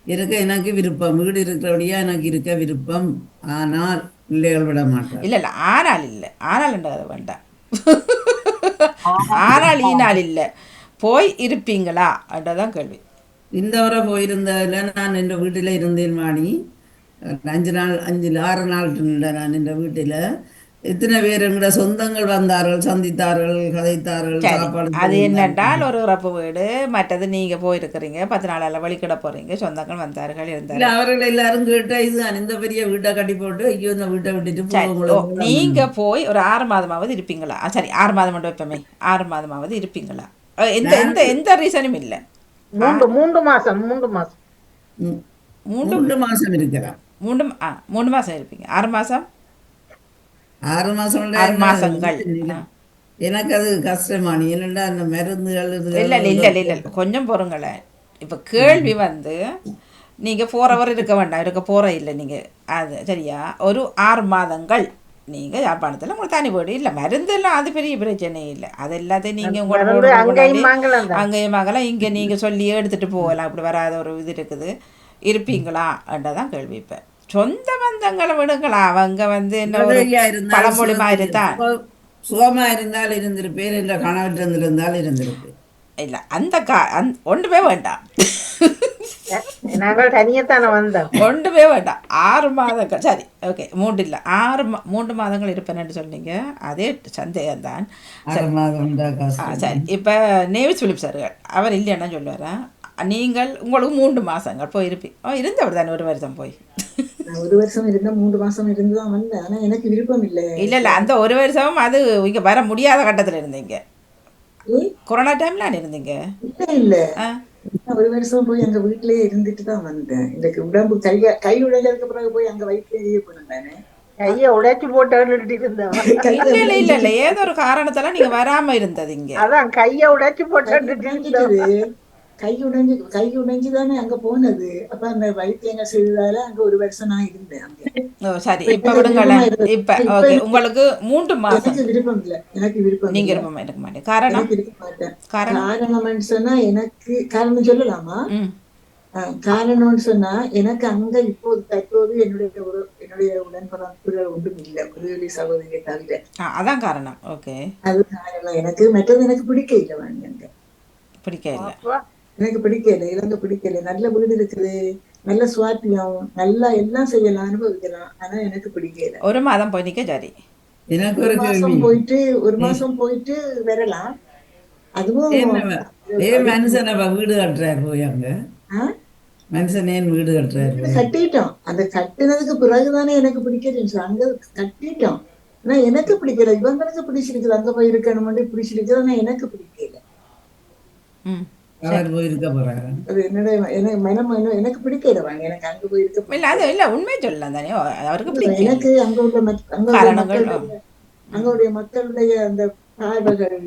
B: இருக்க எனக்கு விருப்பம். வீடு இருக்கிறபடியா எனக்கு இருக்க விருப்பம். ஆனால் பிள்ளைகள் விட மாட்டேன்.
A: இல்ல இல்ல ஆனால் இல்லை. ஆனால் என்றது வேண்டாம். ஆனால் ஈனால் இல்லை. போய் இருப்பீங்களா என்றதான் கேள்வி.
B: இந்த வரை போயிருந்ததில் நான் என் வீட்டில் இருந்தேன் வாணி. 6 நாள் இருந்தேன் நான் இந்த வீட்டில். எத்தனை பேர் எங்களோட சொந்தங்கள் வந்தார்கள், சந்தித்தார்கள், கதைத்தார்கள். சாப்பாடு
A: அது என்னென்றால் ஒரு இறப்பு வீடு. மற்றது நீங்க போயிருக்கிறீங்க 10 நாளால வழிகிட போறீங்க. சொந்தங்கள் வந்தார்கள் இருந்தார்கள்.
B: அவர்கள் எல்லாரும் கேட்டா இதுதான் இந்த பெரிய வீட்டை கட்டி போட்டு ஐயோ இந்த வீட்டை விட்டுட்டு
A: நீங்க போய் ஒரு 6 மாதமாவது இருப்பீங்களா? சரி 6 மாதம் மட்டும் வைப்பமே. 6 மாதமாவது இருப்பீங்களா? எந்த ரீசனும் இல்லை.
G: 3 மாசம்
B: இருக்கிறான்.
A: 3 மாசம் இருப்பீங்க. 6 மாசம்
B: 6
A: மாசங்கள்.
B: எனக்கு அது கஷ்டமானி. என்னடா அந்த மருந்துகள்
A: இல்லை கொஞ்சம் பொறுங்களேன். இப்போ கேள்வி வந்து நீங்கள் 4 hour இருக்க வேண்டாம், இருக்க போகிற இல்லை நீங்கள். அது சரியா, ஒரு 6 மாதங்கள் நீங்கள் யாழ்ப்பாணத்தில் உங்களுக்கு தனி வீடு இல்லை, மருந்தெல்லாம் அது பெரிய பிரச்சனை இல்லை. அது எல்லாத்தையும் நீங்கள்
G: மருந்து அங்கேயும் வாங்கலாம் தான்.
A: அங்கேயும் வாங்கலாம், இங்கே நீங்கள் சொல்லி எடுத்துகிட்டு போகலாம். அப்படி வராத ஒரு இது இருக்குது. இருப்பீங்களா என்றதான் கேள்வி. இப்போ சொந்த பந்தங்களை விடுங்களா, அவங்க வந்து என்ன ஒரு பழமொழி மாதிரி தான்.
B: சுகமா இருந்தால் இருந்திருப்பேன், என்ற கணவன் இருந்திருந்தால் இருந்திருப்பேன்.
A: இல்லை அந்த ஒன்றுமே வேண்டாம்,
G: நாங்கள் தனியத்தானே வந்தோம்.
A: ஒன்றுமே வேண்டாம். 6 மாதங்கள் சரி, ஓகே. 3 இல்லை 3 மாதங்கள் இருப்பேன்னு சொன்னீங்க, அதே சந்தேகம்தான்.
B: 6 மாதம்
A: சரி, இப்போ நேவிஸ் பிலிப் சார் அவர் இல்லைன்னா சொல்லுவாரா, நீங்கள் உங்களுக்கு 3 மாதங்கள் போய் இருந்தவர் தானே, 1 வருஷம் போய்.
C: 1 வருஷம் இருந்தா 3 மாசம் இருந்துதான் வந்தேன். ஆனா எனக்கு விருப்பம் இல்லை.
A: இல்லை அந்த 1 வருஷம் அது இங்கே வர முடியாத கட்டத்தில் இருந்தீங்க, கொரோனா டைம்ல இருந்தீங்க.
C: இல்லை 1 வருஷம் போய் அங்க வீட்டிலேயே இருந்துட்டு தான் வந்தேன். எனக்கு உடம்பு கை உடைஞ்சதுக்கு பிறகு போய் அங்க வயிற்றுலேயே போனேன்.
G: கையை உடைச்சு போட்டு இருந்தவன்.
A: இல்லை இல்லை இல்லை ஏதோ ஒரு காரணத்தால நீங்க வராம இருந்தது இங்க.
G: அதான் கையை உடைச்சு போட்டு
C: கை உடைஞ்சு தானே அங்க போனது. அப்ப அந்த வைத்தியங்க செய்ததால அங்க 1 வருஷம் நான் இருந்தேன்.
A: சரி, இப்ப விடுங்களேன். இப்ப ஓகே, உங்களுக்கு 3 மாசம்.
C: எனக்கு விருப்பம் இல்லை. எனக்கு விருப்பம்
A: நீங்க விருப்பம் எடுக்க மாட்டேன். காரணம்
C: இருக்க மாட்டேன். காரணம்னு சொன்னா எனக்கு காரணம் சொல்லலாமா? காரணம்னு சொன்னா எனக்கு அங்க தற்போது என்னுடைய உடன்பிறப்புகள் ஒன்றும் இல்லை, உதவி சகோதரியை தவிர.
A: அதான் காரணம். ஓகே,
C: அது காரணம். எனக்கு மற்றது எனக்கு பிடிக்க இல்லை. வாங்க
A: பிடிக்க இல்லை,
C: எனக்கு பிடிக்கல. இலங்கை பிடிக்கல. நல்ல வீடு இருக்குது, நல்ல சுவாத்தியம், நல்லா எல்லாம் செய்யலாம், அனுபவிக்கலாம். ஆனா எனக்கு பிடிக்கல.
A: 1 மாதம் போய் நிக்க. சரி,
B: எனக்கு ஒரு
C: ஒரு மாசம் போயிட்டு வரலாம். அதுவும்
B: மனுஷன் வீடு கட்டுறாரு போய் அங்க மனுஷன் ஏன் வீடு கட்டுறாரு?
C: கட்டிட்டோம். அந்த கட்டினதுக்கு பிறகுதானே எனக்கு பிடிக்கல. அங்க கட்டிட்டோம். ஆனா எனக்கு பிடிக்கல. இவங்களுக்கு பிடிச்சிருக்குது, அங்க போய் இருக்கணும் பிடிச்சிருக்குது. ஆனா எனக்கு பிடிக்கல.
B: அவர் போயிருக்க போறாரு.
C: அது என்னுடைய மனம் எனக்கு பிடிக்கல. வாங்க எனக்கு அங்க போயிருக்க
A: இல்ல அது இல்ல உண்மை சொல்லலாம் தானே, அவருக்கு பிடிக்கல.
C: எனக்கு அங்க உள்ள மக்களுடைய அந்த பார்வைகள்,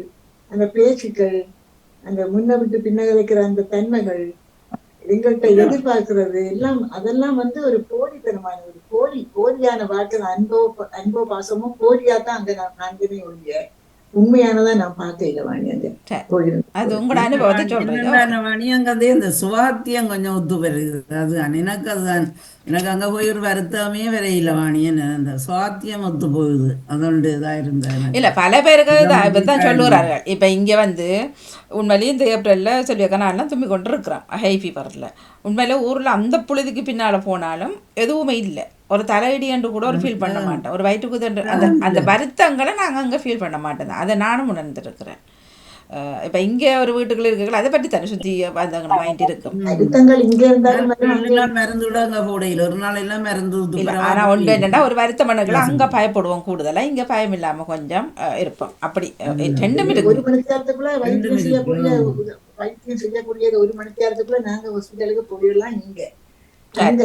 C: அந்த பேச்சுக்கள், அந்த முன்ன விட்டு பின்ன வைக்கிற அந்த தன்மைகள், எங்கள்கிட்ட எதிர்பார்க்கிறது எல்லாம், அதெல்லாம் வந்து ஒரு போலித்தனமான ஒரு போலியான வாழ்க்கை. அன்போ பாசமோ போலியா தான் அங்க நாங்களே ஒழிய உண்மையானதான் நான் பார்க்கல. வாணி
A: அது உங்களோட அனுபவத்தை சொல்றேன்.
B: வாணி அங்கே இந்த சுவாத்தியம் கொஞ்சம் ஒத்து வருது. அதுதான் எனக்கு, அதுதான் எனக்கு அங்க போய் ஒரு வருத்தமே வரையில. வாணியன்னு அந்த சுவாத்தியம் ஒத்து போகுது. அதோண்டு இதா இருந்தாங்க.
A: இல்ல பல பேருக்கு இப்பதான் சொல்லுறார்கள். இப்ப இங்க வந்து உண்மையிலேயே இந்த ஏப்ரல்ல சொல்லியிருக்கா எல்லாம் தும்பி கொண்டு இருக்கிறான் ஹை ஃபீவர்ல. உண்மையில ஊர்ல அந்த பொழுதுக்கு பின்னால போனாலும் எதுவுமே இல்லை, ஒரு தலையடி என்று கூட ஒரு ஃபீல் பண்ண மாட்டேன். ஒரு வயிற்றுக்கு அந்த அந்த வருத்தங்களை நாங்கள் அங்கே ஃபீல் பண்ண மாட்டேன். அதை நானும் உணர்ந்துருக்கிறேன். இப்போ இங்கே ஒரு வீட்டுக்குள்ள இருக்குல்ல, அதை பற்றி தானே சுற்றி வந்தவங்க வாங்கிட்டு இருக்கும். ஆனால் ஒன்று என்னென்னா ஒரு வருத்த மனுக்களை அங்கே பயப்படுவோம் கூடுதலாக, இங்கே பயம் இல்லாமல் கொஞ்சம் இருப்போம். அப்படி ரெண்டும் இருக்கு.
C: 1 மணி நேரத்துக்குள்ள வைத்தியம் செய்யக்கூடியது 1 மணி நேரத்துக்குள்ள நாங்கள் ஹாஸ்பிட்டலுக்கு போயிடலாம். இங்கே அங்க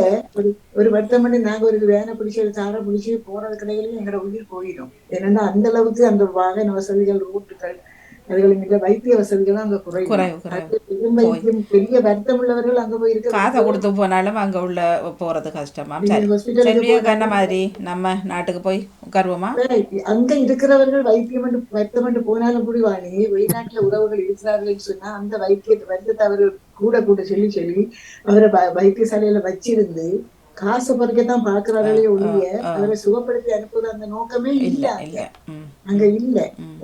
C: ஒரு வருத்தம் பண்ணி நாங்க ஒரு வேனை பிடிச்சி காரை பிடிச்சி போறது கடைகளையும் எங்களோட உயிர் போயிடும். ஏன்னா அந்த அளவுக்கு அந்த வாகன வசதிகள், ரூட்டுகள், அதுகளும் வைத்திய வசதிகளும் அங்க குறையும். பெரிய வருத்தம் உள்ளவர்கள் அங்க போயிருக்க
A: காசை கொடுத்து போனாலும் அங்க உள்ள போறது கஷ்டமா. என்ன மாதிரி நம்ம நாட்டுக்கு போய் உட்காருவோமா?
C: அங்க இருக்கிறவர்கள் வருத்தம் பண்ணி போனாலும் கூட வாணி, வெளிநாட்டுல உறவுகள் இருக்கிறார்கள் சொன்னா அந்த வருத்தத்தை அவர்கள் கூட சொல்லி அவரை வைத்தியசாலையில வச்சிருந்து காசு பறிக்கத்தான் பாக்குறாங்களே ஒழிய அவரை சுகப்படுத்தி அனுப்புவது அந்த நோக்கமே இல்ல. அங்க இல்ல.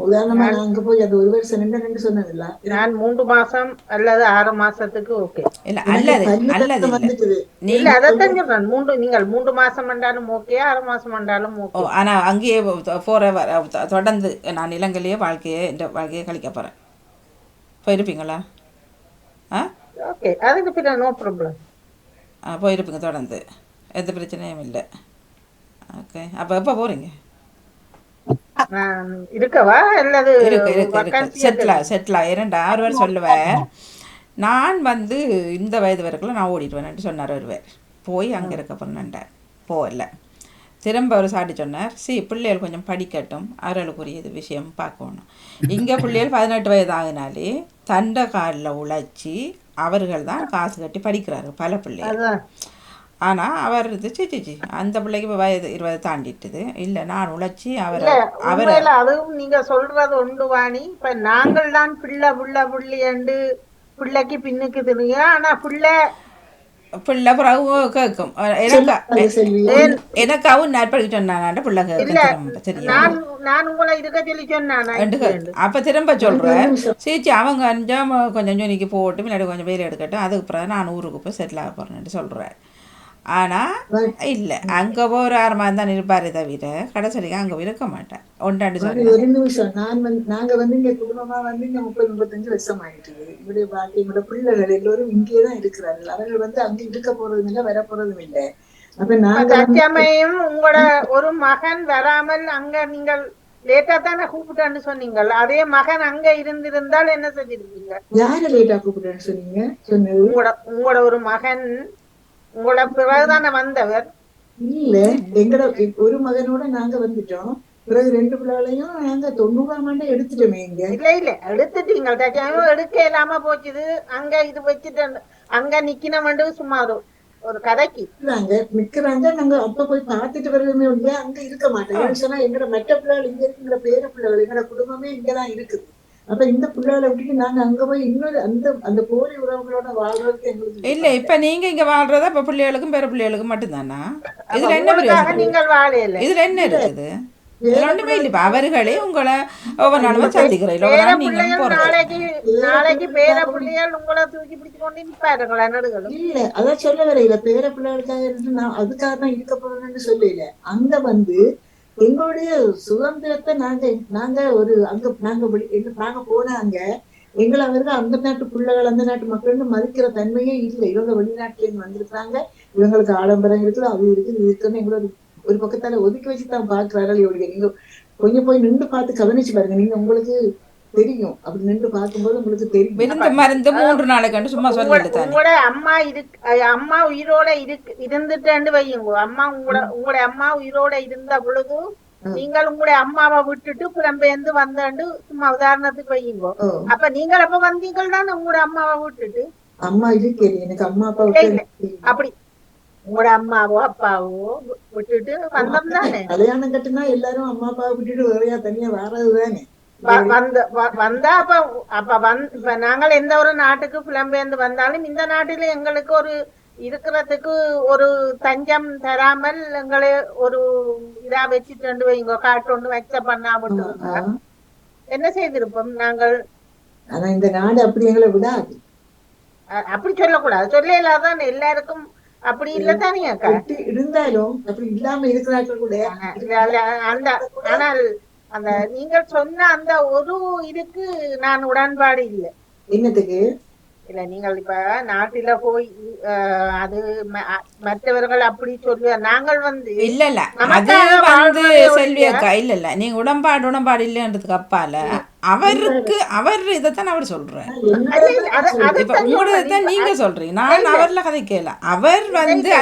C: உதாரணமா நான் அங்க போய் அந்த 1 வருஷம் நின்று சொன்னதில்ல,
G: நான் 3 மாசம் அல்லது 6 மாசத்துக்கு ஓகே
A: இல்ல. நல்லது
G: இல்ல, அதான் சொல்றேன். நீங்கள் 3 மாசம் என்றாலும் ஓகே, 6 மாசம் என்றாலும் ஓகே.
A: ஆனா அங்கேயே தொடர்ந்து நான் இலங்கையிலேயே இந்த வாழ்க்கையை கழிக்க போறேன். போயிருப்பீங்களா?
G: ஓகே, அதுக்கு பின்ன நோ ப்ராப்ளம்.
A: போயிருப்பீங்க தொடர்ந்து, எந்த பிரச்சனையும் இல்லை. ஓகே, அப்போ எப்போ போகிறீங்க?
G: இருக்கவா அல்லது
A: செட்டில் 2-6 பேர் சொல்லுவேன். நான் வந்து இந்த வயது வரைக்கும் நான் ஓடிடுவேன் சொன்னார் ஒருவர். போய் அங்கே இருக்க போறேன்டா போகல. திரும்ப ஒரு சாட்டி சொன்னார், பிள்ளைகள் கொஞ்சம் படிக்கட்டும், அவர்களுக்குரிய விஷயம் பார்க்கணும். இங்கே பிள்ளைகள் 18 வயது ஆகினாலே தண்டை காலில் உழைச்சி அவர்கள் தான் காசு கட்டி படிக்கிறார்கள் பல பிள்ளைகள்.
G: அதான்
A: ஆனால் அவர் சிச்சி அந்த பிள்ளைக்கு இப்போ வயது 20 தாண்டிட்டுது. இல்லை, நான் உழைச்சி அவரை
G: உண்மையில அதுவும் நீங்க சொல்றது ஒன்று வாணி. இப்ப நாங்கள் தான் பிள்ளை புள்ளியண்டு பிள்ளைக்கு பின்னுக்கு தெரியுங்க. ஆனா பிள்ளை
A: பிறகு கேட்கும். எனக்காவும் நற்படி சொன்னாங்க பிள்ளை கேட்கும். சரியா,
G: நான் உங்களை இருக்க சொல்லி சொன்னேன்.
A: அப்போ திரும்ப சொல்கிறேன், சீச்சி அவங்க கொஞ்சம் ஜோனிக்கு போட்டு முன்னாடி கொஞ்சம் பேர் எடுக்கட்டும், அதுக்கு பிறகு நான் ஊருக்கு போய் செட்டில் ஆக போகிறேன்னு சொல்கிறேன். ஆனால் இல்லை, அங்கே ஒரு 6 மாதம் தான் இருப்பாரே தவிர கடைசிக்கு அங்கே இருக்க மாட்டேன். ஒன்றாண்டு சொல்லி
C: ஒரு நிமிஷம். நாங்க இங்க குடும்பமா இங்க 30-35 வருஷம் ஆயிட்டு. இவருடைய வாழ்க்கை, இவருடைய பிள்ளைகள் எல்லோரும் இங்கேதான் இருக்கிறார்கள். அவர்கள் அங்க இருக்க போறதும் இல்லை, வர போறதும் இல்லை. அப்ப நாங்க
G: தற்சமயம் உங்களோட ஒரு மகன் வராமல் அங்க நீங்கள் லேட்டா தானே கூப்பிட்டான்னு சொன்னீங்க. அதே மகன் அங்க இருந்திருந்தால் என்ன செஞ்சிருக்கீங்க?
C: யார லேட்டா கூப்பிட்டேன்னு சொன்னீங்க? சொன்னது
G: உங்களோட ஒரு மகன் உங்களோட பிறகுதானே வந்தவர்.
C: இல்ல, எங்கட ஒரு மகனோட நாங்க வந்துட்டோம். பிறகு 2 பிள்ளைகளையும் நாங்க 90ஆம் ஆண்டே எடுத்துட்டோமே. இங்க
G: இல்ல எடுத்துட்டீங்க. எடுக்க இல்லாம போச்சுது. அங்க இது வச்சுட்டு அங்க நிக்கணும்னு சும்மா ஒரு கதைக்கு
C: நிக்கிறாங்க. நாங்க அப்ப போய் பார்த்துட்டு வருவோமே இல்லையா, அங்க இருக்க மாட்டேன் சொன்னா. எங்கட மற்ற பிள்ளைகள் இங்க இருக்குங்கிற பேர பிள்ளைகள், எங்கட குடும்பமே இங்கதான் இருக்குது. அப்ப இந்த பிள்ளைகளை விட்டுட்டு நாங்க அங்க போய் இன்னொரு அந்த போலி உறவுகளோட வாழ்றதுக்கு எங்களுக்கு
A: இல்லை. இப்போ நீங்கள் இங்கே வாழ்றதா இப்போ பிள்ளைகளுக்கும் பேர பிள்ளைகளுக்கும் மட்டும்தானா? இதில் என்ன பிரயோஜனம்?
G: நீங்கள் வாழையில
A: இதில் என்ன இருக்குது? இதில் ஒன்றுமே இல்லை. இப்போ அவர்களே உங்களை ஒவ்வொரு நாளும் சந்திக்கிறீங்க.
G: நாளைக்கு பேர பிள்ளைகள் உங்களை தூக்கி பிடிச்சு கொண்டு நிற்பாருங்களா நடுகளும்?
C: இல்ல, அதான் சொல்ல வரையில பேர பிள்ளைகளுக்காக இருந்து நான் அதுக்காக தான் இருக்க போறேன்னு சொல்லல. அங்க எங்களுடைய சுதந்திரத்தை நாங்க ஒரு நாங்க போனாங்க. எங்களை அவர்கள் அந்த நாட்டு பிள்ளைகள், அந்த நாட்டு மக்கள்னு மதிக்கிற தன்மையே இல்லை. இவங்க வெளிநாட்டுல இருந்து வந்திருக்காங்க, இவங்களுக்கு ஆடம்பரம் இருக்குது, அது இருக்குது, இது இருக்குன்னு எங்களோட ஒரு பக்கத்தால ஒதுக்கி வச்சுதான் பாக்குறாரு. நீங்க கொஞ்சம் போய் நின்று பார்த்து கவனிச்சு பாருங்க. நீங்க உங்களுக்கு தெரியும். அப்படி நின்று பார்க்கும்போது உங்களுக்கு தெரியும்.
A: விருந்து மருந்து 3 நாளைக்கு சும்மா சொல்லிட்டு
G: உங்களோட அம்மா உயிரோட இருந்துட்டேன்னு வையுங்க. உங்களோட அம்மா உயிரோட இருந்த பொழுது நீங்கள் உங்களுடைய அம்மாவை விட்டுட்டு புலம்பெயர்ந்து வந்தாண்டு சும்மா உதாரணத்துக்கு வையுங்க. அப்ப நீங்கள் எப்ப வந்தீங்கள் தானே உங்களோட அம்மாவை விட்டுட்டு?
C: அம்மா இருக்கு, எனக்கு அம்மா அப்பா
G: அப்படி உங்களோட அம்மாவோ அப்பாவோ விட்டுட்டு வந்தோம் தானே.
C: கல்யாணம் கட்டுனா எல்லாரும் அம்மா அப்பாவை விட்டுட்டு வேறையா தனியா வர்றதுதானே.
G: வந்தா இப்ப நாங்கள் எந்த ஒரு நாட்டுக்கு புலம்பெயர்ந்து வந்தாலும் இந்த நாட்டில எங்களுக்கு ஒரு இருக்கிறதுக்கு ஒரு தஞ்சம் தராமல் எங்களை ஒரு இதா வச்சுட்டு வைங்க, காட்டு வச்ச பண்ணாமட்டு என்ன செய்திருப்போம் நாங்கள்?
C: ஆனா இந்த நாடு அப்படி எங்களை விடாது.
G: அப்படி சொல்லக்கூடாது. சொல்ல இல்லாதான் எல்லாருக்கும் அப்படி இல்லதானே
C: இருந்தாலும் அப்படி இல்லாம இருக்கிறார்கள் கூட.
G: ஆனால் அந்த நீங்கள் சொன்ன அந்த ஒரு இதுக்கு நான் உடன்பாடு இல்லை.
C: என்னத்துக்கு
G: இல்ல, நீங்கள் இப்ப நாட்டில போய் அது மற்றவர்கள் அப்படி சொல்லுவ. நாங்கள்
A: இல்ல அது செல்வி அக்கா இல்ல நீங்க உடன்பாடு இல்லைன்றதுக்கு அப்பால அவர் இதைத்தான் அவர் சொல்றாரு. இப்ப உங்களதான் நீங்க சொல்றீங்க, நான் அவர்ல கதை கேட்கல. அவர்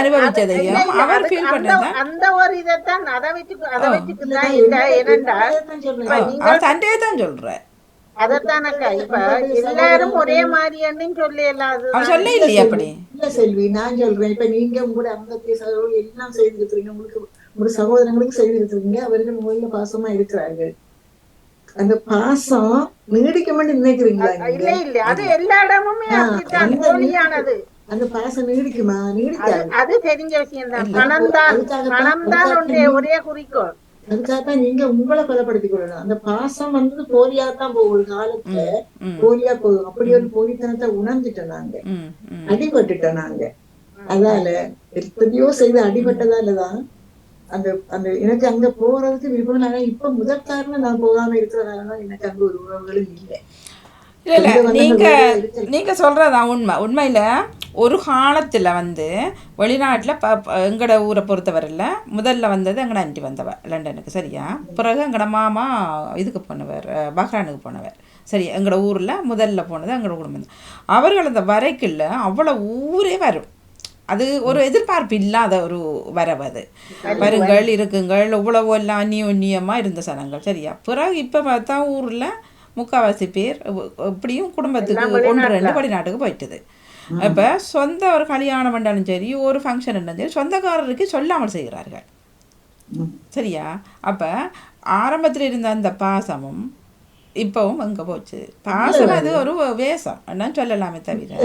A: அனுபவிச்சதையும் அவர் ஃபீல் பண்ணதான்
G: அந்த ஒரு இதைத்தான் அதை வச்சுதான் என்னென்றால்
A: சண்டையை தான் சொல்றேன்.
G: அதத்தானக்கா இப்ப எல்லாரும் ஒரே மாதிரி
A: சொல்ல இல்லையா? அப்படி
C: இல்ல செல்வி, நான் சொல்றேன். இப்ப நீங்க உங்களுடைய அங்கத்திய சகோதரர்கள் எல்லாம் செய்திருக்கிறீங்க, உங்களுடைய சகோதரங்களுக்கு செய்திருக்கிறீங்க. அவர்கள் முதல்ல பாசமா இருக்கிறார்கள். அந்த பாசம் நீடிக்கும்னு நினைக்கிறீங்களா?
G: இல்ல, அது எல்லா இடமுமே
C: அந்த பாசம் நீடிக்குமா? நீடிக்காது.
G: அது தெரிஞ்ச விஷயம் தான். பணம் தான் ஒரே குறிக்கோள்.
C: அதுக்காகத்தான் நீங்க உங்களை பலப்படுத்திக் கொள்ளணும். அந்த பாசம் போலியாத்தான் போகும், காலத்துல போலியா போகும். அப்படி ஒரு போலித்தனத்தை உணர்ந்துட்டோம் நாங்க, அடிபட்டுட்டோம் நாங்க. அதால எத்தனையோ செய்து அடிபட்டதாலதான் அந்த அந்த எனக்கு அங்க போறதுக்கு விருப்பம். ஆனா இப்ப முதல் காரணம் நான் போகாம இருக்கிறதாலதான் எனக்கு அங்க ஒரு உறவுகளும் இல்லை.
A: இல்லை, நீங்கள் சொல்கிறதான் உண்மையில் ஒரு காலத்தில் வெளிநாட்டில் எங்களோட ஊரை பொறுத்தவரையில் முதல்ல வந்தது எங்களோட ஆண்டி வந்தவர் லண்டனுக்கு, சரியா? பிறகு எங்களோட மாமா இதுக்கு போனவர், பஹ்ரானுக்கு போனவர், சரி. எங்களோட ஊரில் முதல்ல போனது எங்களோட குடும்பம். அவர்கள் அந்த வரைக்குள்ள அவ்வளோ ஊரே வரும். அது ஒரு எதிர்பார்ப்பு இல்லாத ஒரு வரவு அது. வருங்கள் இருக்குங்கள் இவ்வளவு எல்லாம் அந்நியமாக இருந்த சனங்கள் சரியா. பிறகு இப்போ பார்த்தா ஊரில் முக்கால்வாசி பேர் இப்படியும் குடும்பத்துக்கு 1-2 வெளிநாட்டுக்கு போயிட்டுது. இப்போ சொந்த ஒரு கல்யாணம் பண்ணாலும் சரி ஒரு ஃபங்க்ஷன் இருந்தாலும் சரி சொந்தக்காரருக்கு சொல்லாமல் செய்கிறார்கள் சரியா. அப்போ ஆரம்பத்தில் இருந்த அந்த பாசமும் இப்பவும் அங்கே போச்சு. பாசம் அது ஒரு வேஷம் என்னன்னு சொல்லலாமே தவிர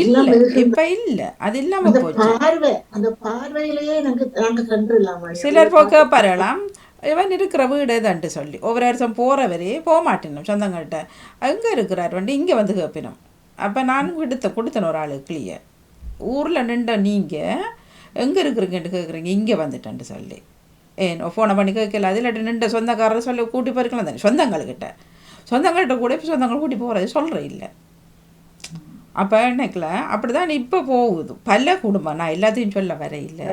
A: இல்லை இப்போ இல்லை, அது இல்லாமல் போச்சு.
C: அந்த பார்வையிலேயே நாங்க கண்டுலாமா.
A: சிலர் போக்க பரலாம் இவன் இருக்கிற வீடு எதான்ட்டு சொல்லி ஒவ்வொரு வருஷம் போகிறவரே போக மாட்டேனும் சொந்தங்கள்கிட்ட அங்கே இருக்கிறார் இங்கே வந்து கேட்பினோம். அப்போ நான் கொடுத்தேன் ஒரு ஆள் கிளியர் ஊரில் நின்ற நீங்கள் எங்கே இருக்கிறீங்கன்ட்டு கேட்குறீங்க இங்கே வந்துட்டேன்ட்டு சொல்லி ஃபோனை பண்ணி கேட்கல. அதில் நின்ற சொந்தக்காரர் சொல்லி கூட்டி போயிருக்கலாம் தானே சொந்தங்கள்கிட்ட கூட இப்போ சொந்தங்கள் கூட்டி போகிறது சொல்கிறேன் இல்லை. அப்போ என்னக்கல அப்படி தான் இப்போ போகுது பல குடும்பம். நான் எல்லாத்தையும் சொல்ல வர இல்லை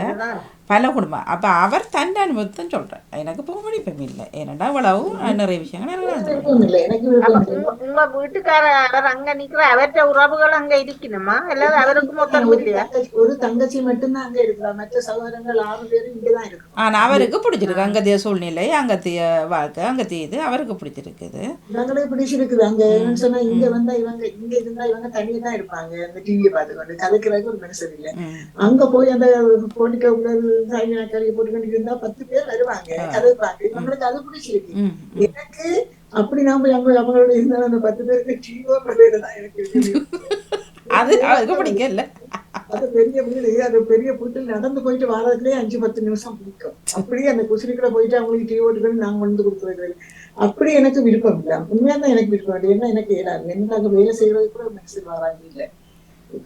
A: பல குடும்பம். அப்போ அவர் தன் அனுபவத்தான் சொல்கிறேன். எனக்கு போக முடியும் இல்லை ஏன்னாடா இவ்வளவு நிறைய விஷயங்கள்
G: உங்க வீட்டுக்காரர் அவர் அங்க நிக்கிற அவற்ற உறவுகள் அங்க இருக்கணுமா அல்லது அவருக்கு மொத்தம் இல்லையா?
C: ஒரு தங்கச்சி மட்டும்தான் அங்க இருக்கிறா, மற்ற சகோதரங்கள் 6 பேரும் இங்கதான் இருக்கு.
A: ஆனால் அவருக்கு பிடிச்சிருக்கு அங்கத்திய சூழ்நிலை அங்கத்திய வாழ்க்கை அங்கத்திய இது அவருக்கு பிடிச்சிருக்குது.
C: இவங்களே பிடிச்சிருக்குது அங்க. என்னன்னு சொன்னா இங்க வந்தா இவங்க இங்க இருந்தா இவங்க தனியா தான் இருப்பாங்க. அந்த டிவியை பார்த்துக்கொண்டு கதைக்கிறதுக்கு ஒரு மனுஷன் இல்லை. அங்க போய் அந்த போட்டிக்க கறியை போட்டுக்கொண்டு இருந்தா 10 பேர் வருவாங்க கதைப்பாங்க. இவங்களுக்கு அது பிடிச்சிருக்கு. எனக்கு அப்படி நாம அவங்களோட இருந்தாலும் அந்த 10 பேருக்கு டிவியோ தான் எனக்கு
A: அது பிடிக்கல.
C: அது பெரிய வீடு, அது பெரிய வீட்டில் நடந்து போயிட்டு வாரத்துலேயே 5-10 நிமிஷம் பிடிக்கும். அப்படியே அந்த குசிரிக்குள்ள போயிட்டு அவங்களுக்கு டீ ஓட்டுக்கணும் நாங்க கொண்டு கொடுக்குறது அப்படி எனக்கு விருப்பம் இல்லை. உண்மையா தான் எனக்கு விருப்பம் இல்லை. ஏன்னா எனக்கு ஏறாது. எனக்கு அங்க வேலை செய்யறது கூட மெசேஜ் வராங்க இல்லை.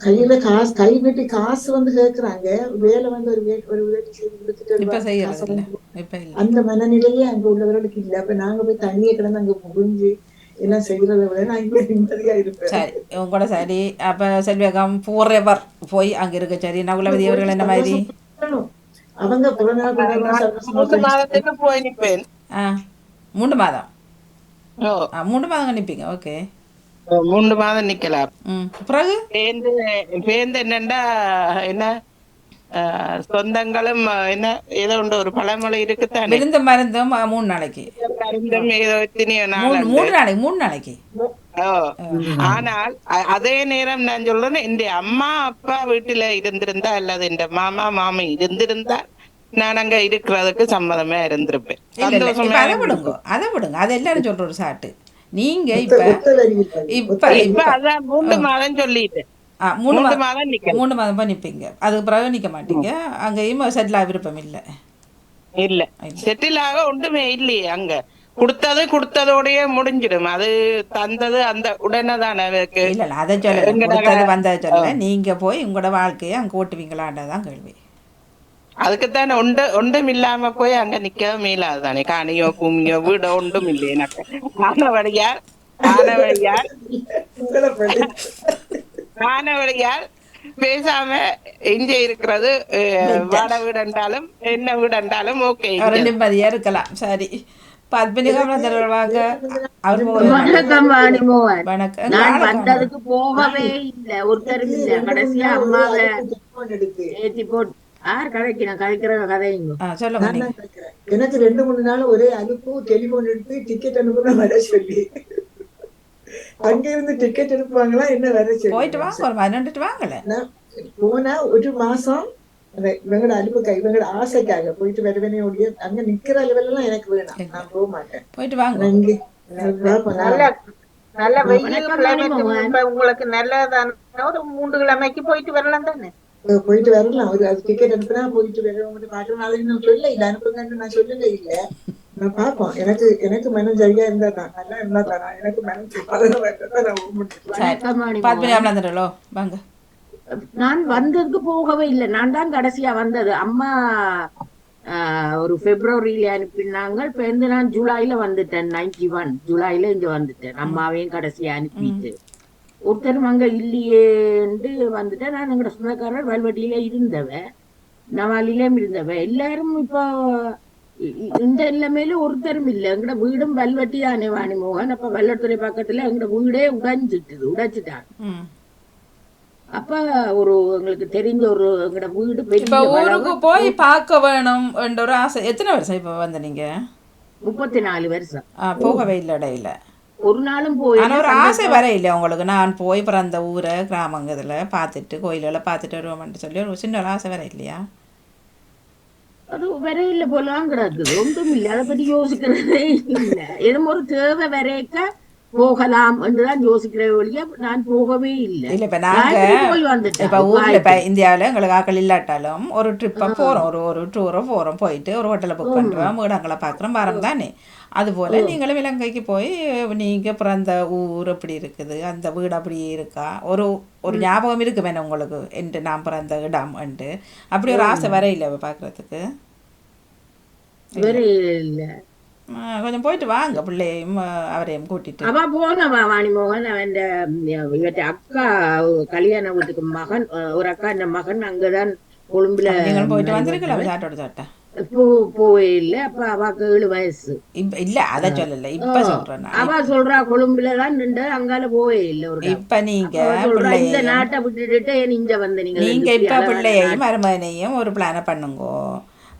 C: கையில காசு கை கட்டி காசு வந்து கேட்கறாங்க. வேலை வந்து ஒரு வேலை செய்து கொடுத்துட்டு அந்த மனநிலையே அங்க உள்ளவர்களுக்கு இல்லை. அப்ப நாங்க போய் தண்ணியை கிடந்து அங்க புரிஞ்சு எல்லாம் செய்யறத விட நான் இங்க நிம்மதியா இருப்பேன்.
A: சரி உங்க கூட சரி. அப்ப செல்வியகம் போறவர் போய் அங்க இருக்க சரி. நகுலவதி அவர்கள் என்ன மாதிரி
C: அவங்க
F: 3 மாதத்துக்கு போய் நிற்பேன்.
A: 3 மாதம் 3 மாதம் நிற்பீங்க. ஓகே
F: 3 மாதம் நிக்கலாம்.
A: பிறகு
F: என்னண்டா என்ன சொந்தங்களும் என்ன ஏதோ உண்டு ஒரு பழமொழி இருக்குத்தானே
A: விருந்து மருந்தும் 3 நாளைக்கு
F: ஏதோ
A: 3 நாளைக்கு.
F: ஆனால் அதே நேரம் நான் சொல்றேன் இந்த அம்மா அப்பா வீட்டுல இருந்திருந்தா அல்லது இந்த மாமா மாமி இருந்திருந்தா நான் அங்க இருக்கிறதுக்கு சம்மதமா இருந்திருப்பேன்.
A: அதை விடுங்க அது எல்லாரும் சொல்ற ஒரு சாட்டு. நீங்க இப்ப
F: அதான் 3 மாதம் சொல்லிட்டு 3
A: மாதம் நிப்பீங்க. அதுக்கு பிறகு நிக்க மாட்டீங்க. அங்கேயும் செட்டில் ஆக விருப்பம் இல்லை.
F: இல்ல செட்டில் ஆக ஒன்றுமே இல்லையே. அங்க கொடுத்ததோடய முடிஞ்சிடும். அது தந்தது அந்த உடனே தானே
A: இல்ல அதை சொல்ல வந்ததை சொல்ல. நீங்க போய் உங்களோட வாழ்க்கையை அங்க ஓட்டுவீங்களான்றதான் கேள்வி.
F: அதுக்குத்தானே ஒன்றும் இல்லாம போய் அங்க நிக்க மேலாது தானே. காணியோ பூமியோ வீடோ ஒன்றும் இல்லை எனக்கு. ஆனவழியால் பேசாம இங்க இருக்கிறது வாட வீடுண்டாலும் என்ன வீடுண்டாலும் ஓகே
A: நிம்மதியா இருக்கலாம். சரி
G: நான் வந்ததுக்கு போகவே இல்லை. ஒருத்தருக்கு இல்லை. கடைசியா அம்மாவை ஏற்றி போட்டு
C: எனக்கு 2-3 நாள் ஒரே அனுப்பு. டெலிபோன் எடுத்து டிக்கெட் அனுப்புனா வர சொல்லி அங்க இருந்து டிக்கெட் எடுப்பாங்களா என்ன வர சொல்லி போனா 1 மாசம் இவங்களோட அனுப்பு இவங்களோட ஆசைக்காக போயிட்டு வருவேனே ஒழிய அங்க நிக்கிற லெவல் எல்லாம் எனக்கு வேணாம். நான் போக மாட்டேன்.
A: போயிட்டு வாங்க.
G: நல்ல வெயில் உங்களுக்கு நல்லதான ஒரு 3 கிழமைக்கு போயிட்டு வரலாம் தானே.
C: போயிட்டு வரலாம். ஒரு டிக்கெட் அனுப்புனா போயிட்டு வரவங்க பாக்குற நாளைக்கு நான் சொல்ல இல்லை அனுப்புங்கன்னு நான் சொல்லவே இல்லை. நான் பாப்போம். எனக்கு மனம் சரியா இருந்தா தான் நல்லா இருந்தா தானா எனக்கு மனம்
G: வாங்க. நான் வந்ததுக்கு போகவே இல்லை. நான் தான் கடைசியா வந்தது. அம்மா ஒரு பிப்ரவரியில அனுப்பினாங்க. இப்ப நான் ஜூலைல வந்துட்டேன். 91 ஜூலைல இங்க வந்துட்டேன். அம்மாவையும் கடைசியா அனுப்பிட்டு ஒருத்தரும் அங்க இல்லையேண்டு வந்துட்டேன். நான் எங்கட சொந்தக்காரர் வல்வட்டியில இருந்தவ நவாலிலேயும் இருந்தவ. எல்லாரும் இப்போ இந்த எல்லாமேல ஒருத்தரும் இல்லை. எங்கட வீடும் வல்வட்டி தானே வாணிமோகன். அப்ப வல்லத்துறை பக்கத்துல எங்கட வீடே உடைச்சிட்டாங்க.
H: அப்ப ஒரு எங்களுக்கு தெரிஞ்ச ஒரு எங்கட வீடு
A: இப்ப
H: பெரிய
A: ஊருக்கு போய் பார்க்க வேணும் என்ற ஒரு ஆசை. எத்தனை வருஷம் இப்ப வந்து நீங்க
H: 34 வருஷம்
A: போகவே இல்லை இடையில?
H: ஒரு நாளும் போய்
A: ஆனா ஒரு ஆசை வர இல்லை உங்களுக்கு, நான் போய் பிறந்த ஊரை கிராமங்கத்துல பார்த்துட்டு கோயில்களை பார்த்துட்டு வருவோம்னு சொல்லி ஒரு சின்ன ஒரு ஆசை வர இல்லையா?
H: அது வரையில போலாம் கிடக்குது, ஒன்றும் இல்லை, அதை பத்தி யோசிக்கிறதே இல்லை. எதுவும் ஒரு தேவை வரைக்க போகலாம் என்றுதான் யோசிக்கிற ஒழிய நான் போகவே இல்லை.
A: இல்லை இப்போ நாங்கள் இப்போ ஊரில் இப்போ இந்தியாவில் எங்களுக்கு ஆக்கள் இல்லாட்டாலும் ஒரு ட்ரிப்பாக போகிறோம், ஒரு டூரை போகிறோம், போயிட்டு ஒரு ஹோட்டலை புக் பண்ணுறோம், வீடங்களை பார்க்குறோம், வரோம் தானே. அதுபோல் நீங்களும் இலங்கைக்கு போய் நீங்கள் பிறந்த ஊர் எப்படி இருக்குது, அந்த வீடு அப்படி இருக்கா, ஒரு ஒரு ஞாபகம் இருக்கு வேணும் உங்களுக்கு என்று நான் பிறந்த இடம் என்று அப்படி ஒரு ஆசை வர இல்லை பார்க்குறதுக்கு?
H: இல்லை.
A: கொஞ்சம் போயிட்டு வாங்க பிள்ளையும் அவரையும் கூட்டிட்டு.
H: அவ போனவா வாணிமோகன் அவன் இவற்றை அக்கா கல்யாண வீட்டுக்கு மகன் ஒரு அக்கா இந்த மகன் அங்கதான் கொழும்புல
A: நீங்களும் போயிட்டு வந்திருக்கலாம் சாட்டோட சாட்டா?
H: போவே இல்லை. அப்ப அவாக்கு 7 வயசு.
A: இல்ல அத சொல்லல, இப்ப சொல்றேன்.
H: அவ சொல்றா கொழும்புலதான் நின்று அங்கால போவே இல்லை. ஒரு
A: இப்ப நீங்க
H: இந்த நாட்டை விட்டுட்டு இங்க வந்து
A: நீங்க இப்ப பிள்ளையையும் மருமகனையும் ஒரு பிளான பண்ணுங்கோ,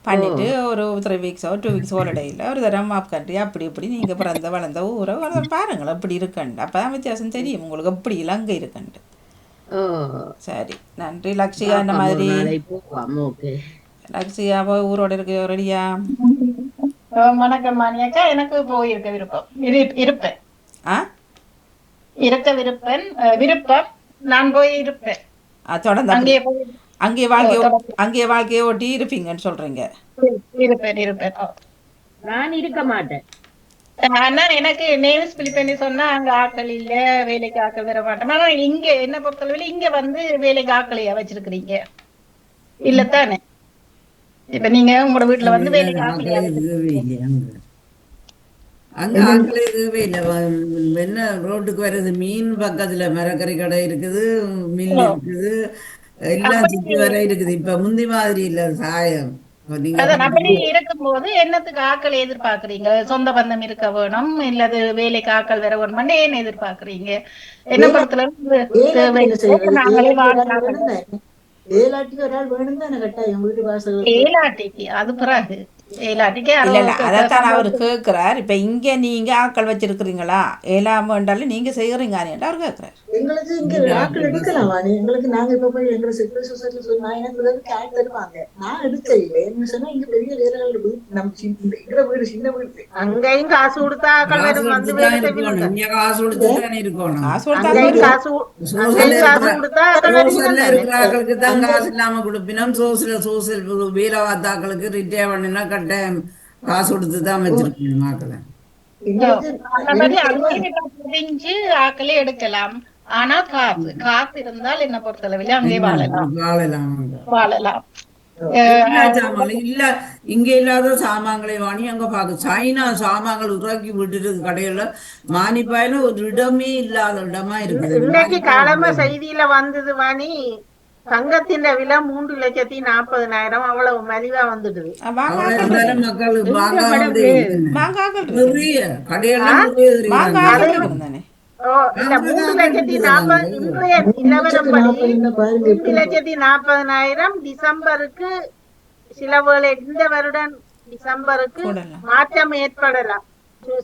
A: பண்ணிட்டு ஒரு 3 weeks 2 weeks ஹாலிடேயில் ஒரு தரம் ஆப் கண்ட்ரி அப்படி இப்படி நீங்கள் பிறந்த வளர்ந்த ஊரை ஒரு பாருங்கள் அப்படி இருக்குண்டு. அப்போ தான் வித்தியாசம் தெரியும் உங்களுக்கு எப்படி இலங்கை இருக்குண்டு. சரி, நன்றி லக்ஷியா. இந்த மாதிரி லக்ஷியா போய் ஊரோட இருக்க ரெடியா?
I: வணக்கம் மானியாக்கா. எனக்கு போயிருக்க இருப்பேன் விருப்பம் நான் போய் இருப்பேன்.
A: தொடர்ந்து அங்கே வாழ்க்கையை ஓட்டி இருப்பீங்கன்னு சொல்றீங்க?
I: இருப்பேன்.
H: நான் இருக்க மாட்டேன்.
I: ஆனா எனக்கு நேவிஸ் பிலிப்பைனி சொன்னா அங்க ஆக்கள் இல்ல, வேலைக்கு ஆக்கள் வர மாட்டேன். ஆனா இங்க என்ன பொறுத்தளவில் இங்க வந்து வேலைக்கு ஆக்களையா வச்சிருக்கிறீங்க இல்லத்தானே? இப்ப நீங்க உங்களோட வீட்டுல வந்து வேலைக்கு ஆக்களையா
B: அங்க ஆக்களே தேவை இல்லை. என்ன ரோட்டுக்கு வருது, மீன் பக்கத்துல மரக்கறி கடை இருக்குது, மில் இருக்குது, எல்லாம் சுத்தி வர இருக்குது. இப்ப முந்தி மாதிரி இல்ல சாயம்.
I: அப்படி இருக்கும்போது என்னத்துக்கு ஆக்கள் எதிர்பார்க்கறீங்க? சொந்த பந்தம் இருக்க வேணும் இல்லது வேலைக்கு ஆக்கள் வர வேணும், ஏன் எதிர்பார்க்கறீங்க? என்ன பொறுத்தல அது பிறகு
A: அதைத்தான் அவரு கேட்கிறார். இப்ப இங்க நீங்க ஆக்கள் வச்சிருக்கிறீங்களா, ஏலாம என்றாலும் நீங்க செய்யறீங்க அவர் கேட்கிறார்.
C: எங்களுக்கு இங்க ஆக்கள் எடுக்கலாம், எங்களுக்கு நாங்க இப்ப போய் எங்களை செக்யூரிட்டி சொசைட்டி சொன்னா எனக்கு கேட் தருவாங்க. நான் எடுக்க இல்லை என்ன சொன்னா இங்க பெரிய வேலைகள் நம்ம இருக்கிற வீடு சின்ன வீடு,
G: அங்கேயும் காசு கொடுத்தா ஆக்கள் வரும். வந்து
B: காசு கொடுத்தானே இருக்கணும். ஆக்களுக்கு தான் காசு இல்லாம கொடுப்பினோம். சோசியல் வீர வாத்தாக்களுக்கு ரிட்டையர் பண்ணினா கட்டாயம் காசு கொடுத்து தான் வச்சிருக்கணும் ஆக்களை.
I: ஆக்களே எடுக்கலாம். ஆனா காசு இருந்தால் என்ன பொறுத்தளவில் அங்கே வாழலாம்.
B: இல்ல இங்க இல்லாத சாமான்களை வாங்கி அங்க பாக்க சைனா சாமான்கள் உருவாக்கி விட்டுட்டு கடையில மானிப்பாயில ஒரு இடமே இல்லாத இடமா இருக்குது.
G: இன்னைக்கு காலமா செய்தியில வந்தது வாணி, தங்கத்தின் விலை 3,40,000 அவ்வளவு மலிவா வந்துடுது.
B: மக்கள்
G: டிசம்பருக்கு சில வேளை இந்த வருடம் டிசம்பருக்கு மாற்றம் ஏற்படலாம்.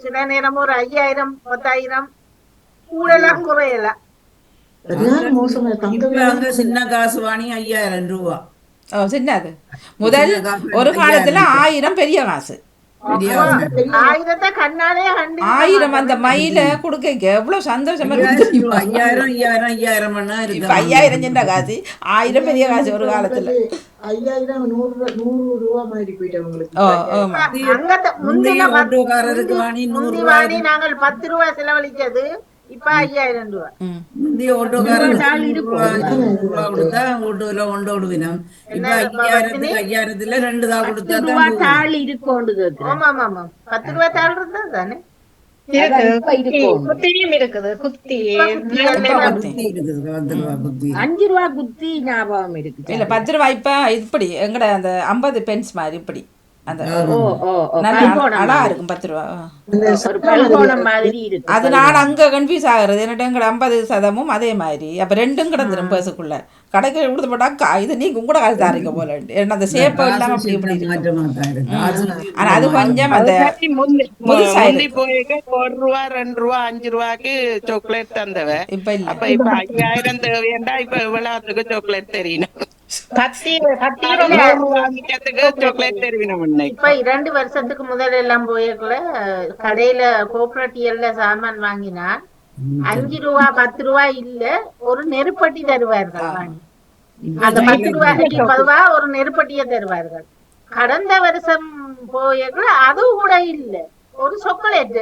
G: சில நேரம் ஒரு 5,000 10,000 கூடலாம் குறையலாம்.
B: சின்ன காசு வாங்கி 5,000 ரூபா.
A: சின்னது முதல் ஒரு காலத்துல 1000 பெரிய காசு. 1000 அந்த மயில குடுக்க எவ்வளவு சந்தோஷமா இருக்கு. 5,000 சின்ன காசு, 1000 பெரிய காசு ஒரு காலத்துல.
C: 5,000 100 ரூபா மாதிரி போயிட்டு
G: நாங்கள் 10 ரூபா செலவழிச்சது இப்ப 5,000 ரூபா.
B: முந்தைய ஓட்டோக்காரருக்கு கொடுத்தா ஓட்டோல ஒன்று வினம். இப்ப 5,000த்துல 2 தான் கொடுத்தா
H: தாள் இருக்கும்.
G: 10 ரூபா தாள் இருந்தா தானே
I: இருக்குது. குத்தி
H: 5 ரூபா குத்தி ஞாபகம் இருக்கு.
A: இல்ல 10 ரூபாய் இப்ப இப்படி எங்கட அந்த 50 பென்ஸ் மாதிரி இப்படி அந்த
H: ஓ ஓ ஓ
A: நல்ல
H: பல்கோணம்
A: அழகா
H: மாதிரி.
A: இருக்கும் 10 ரூபா.
H: ஒரு பல்கோணம் மாதிரி இருக்கு.
A: அது நான் அங்கே கன்ஃபியூஸ் ஆகிறது என்னட்ட எங்கட 50% அதே மாதிரி அப்போ ரெண்டும் கிடந்துரும் பேசுக்குள்ள கடைக்கு கொடுத்து போட்டாக்கா இது நீங்க உங்களோட காசு தாரீங்க போல ஏன்னா அந்த ஷேப்பை இல்லாமல் அப்படி இப்படி இருக்கும்.
B: மாற்றமா தான் இருக்கு.
A: ஆனா அது கொஞ்சம் அந்த
F: அதுக்காட்டி முந்தி
A: புதுசா
F: முந்தி
A: இருக்கு.
F: போயிருக்க 1 ரூபா 2 ரூபா 5 ரூபாய்க்கு சாக்லேட் தந்தவ.
A: இப்ப இல்ல.
F: அப்ப இப்ப 5000 தேவையண்டா இப்ப இவ்வளவுக்கு சாக்லேட் தெரியணும்.
I: 10
F: வாங்கிக்கிறதுக்கு சாக்லேட் தெரியணும்.
G: இப்ப 2 வருஷத்துக்கு முதல்ல எல்லாம் போயிருக்கல கடையில கோஆபரேட்டிவ்ல சாமான் வாங்கினா 5 ரூபா 10 ரூபா இல்ல ஒரு நெருப்பட்டி தருவார்கள் வாங்கி. அந்த 10 ரூபாய்க்கு பொதுவா ஒரு நெருப்பட்டியை தருவார்கள். கடந்த வருஷம் போயிருக்கல அது கூட இல்ல ஒரு சாக்லேட்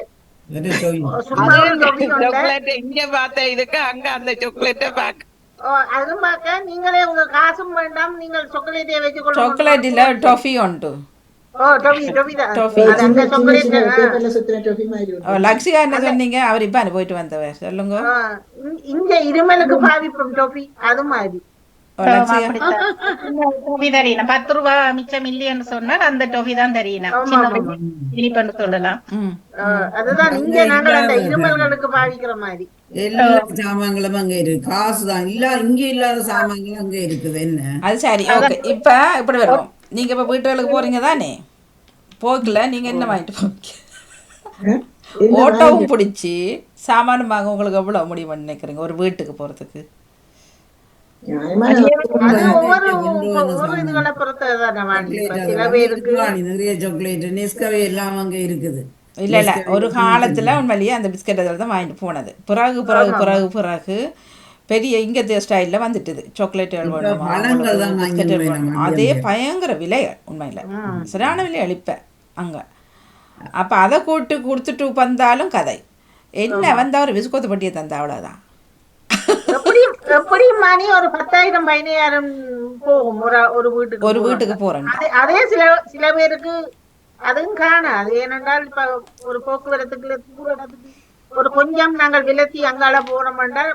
G: சும்மா ஒரு டொபி உண்டு.
F: சாக்லேட் இங்க பார்த்த இதுக்கு அங்க அந்த சாக்லேட்டை பாக்க
G: அது பார்க்க நீங்களே உங்க காசும் வேண்டாம் நீங்கள் சாக்லேட்டை வச்சுக்கொள்ள
A: சாக்லேட் இல்ல டொஃபி உண்டு.
G: ஓ டொபி டொபி தான்
A: டொஃபி.
G: அது அந்த சாக்லேட்
C: பேப்பர்ல சுத்தின டொஃபி மாதிரி உண்டு.
A: லக்ஷிகா என்ன சொன்னீங்க அவர் இப்ப போயிட்டு வந்தவர் சொல்லுங்க.
G: இங்க இருமலுக்கு பாதிப்பும் டொபி அது மாதிரி
A: லக்ஷிகா
I: டொஃபி தெரியணும் 10 ரூபா மிச்சம் இல்லைன்னு சொன்னால் அந்த டொஃபி தான் தெரியணும். சின்ன இனிப்புன்னு சொல்லலாம்.
G: அதுதான் இங்க நாங்கள் அந்த இருமல்களுக்கு பாதிக்கிற மாதிரி
B: எல்லா சாமான்களும் அங்க இருக்கு. காசுதான் இல்ல இங்க இல்லாத சாமான்களும் அங்க இருக்குது. என்ன
A: அது சரி ஓகே. இப்ப இப்படி வருவோம். நீங்க இப்ப வீட்டுகளுக்கு போறீங்க தானே போக்கல நீங்க என்ன வாங்கிட்டு போறீங்க? ஓட்டோவும் பிடிச்சி சாமானும் வாங்க உங்களுக்கு எவ்வளவு முடியும்னு நினைக்கிறீங்க ஒரு வீட்டுக்கு போறதுக்கு?
G: அது ஒவ்வொரு இதுகளை பொறுத்ததான வாங்கி சில பேருக்கு
B: நிறைய சாக்லேட் நெஸ்கவே எல்லாம் அங்க இருக்குது.
A: இல்ல இல்ல ஒரு காலத்துல உண்மையிலேயே அந்த பிஸ்கட் தான் வாங்கிட்டு போனது. பிறகு பிறகு பிறகு பிறகு பெரிய இங்க ஸ்டைல்ல வந்துட்டுது சாக்லேட்டுகள் வேணுமா பிஸ்கட்டுகள் வேணுமா. அதே பயங்கர விலை உண்மையில சரியான விலை அளிப்ப அங்க. அப்ப அதை கூட்டு கொடுத்துட்டு வந்தாலும் கதை என்ன வந்தா ஒரு பிஸ்கோத்து பட்டியை தந்தா அவ்வளவுதான்.
G: எப்படி மணி ஒரு 10,000 15,000 போகும் ஒரு வீட்டுக்கு
A: போறேன்.
G: அதே சில பேருக்கு அதுவும் காணாது. ஏனென்றால் இப்ப ஒரு போக்குவரத்துக்கு ஒரு கொஞ்சம் நாங்கள் விலத்தி அங்கால போனோம்னா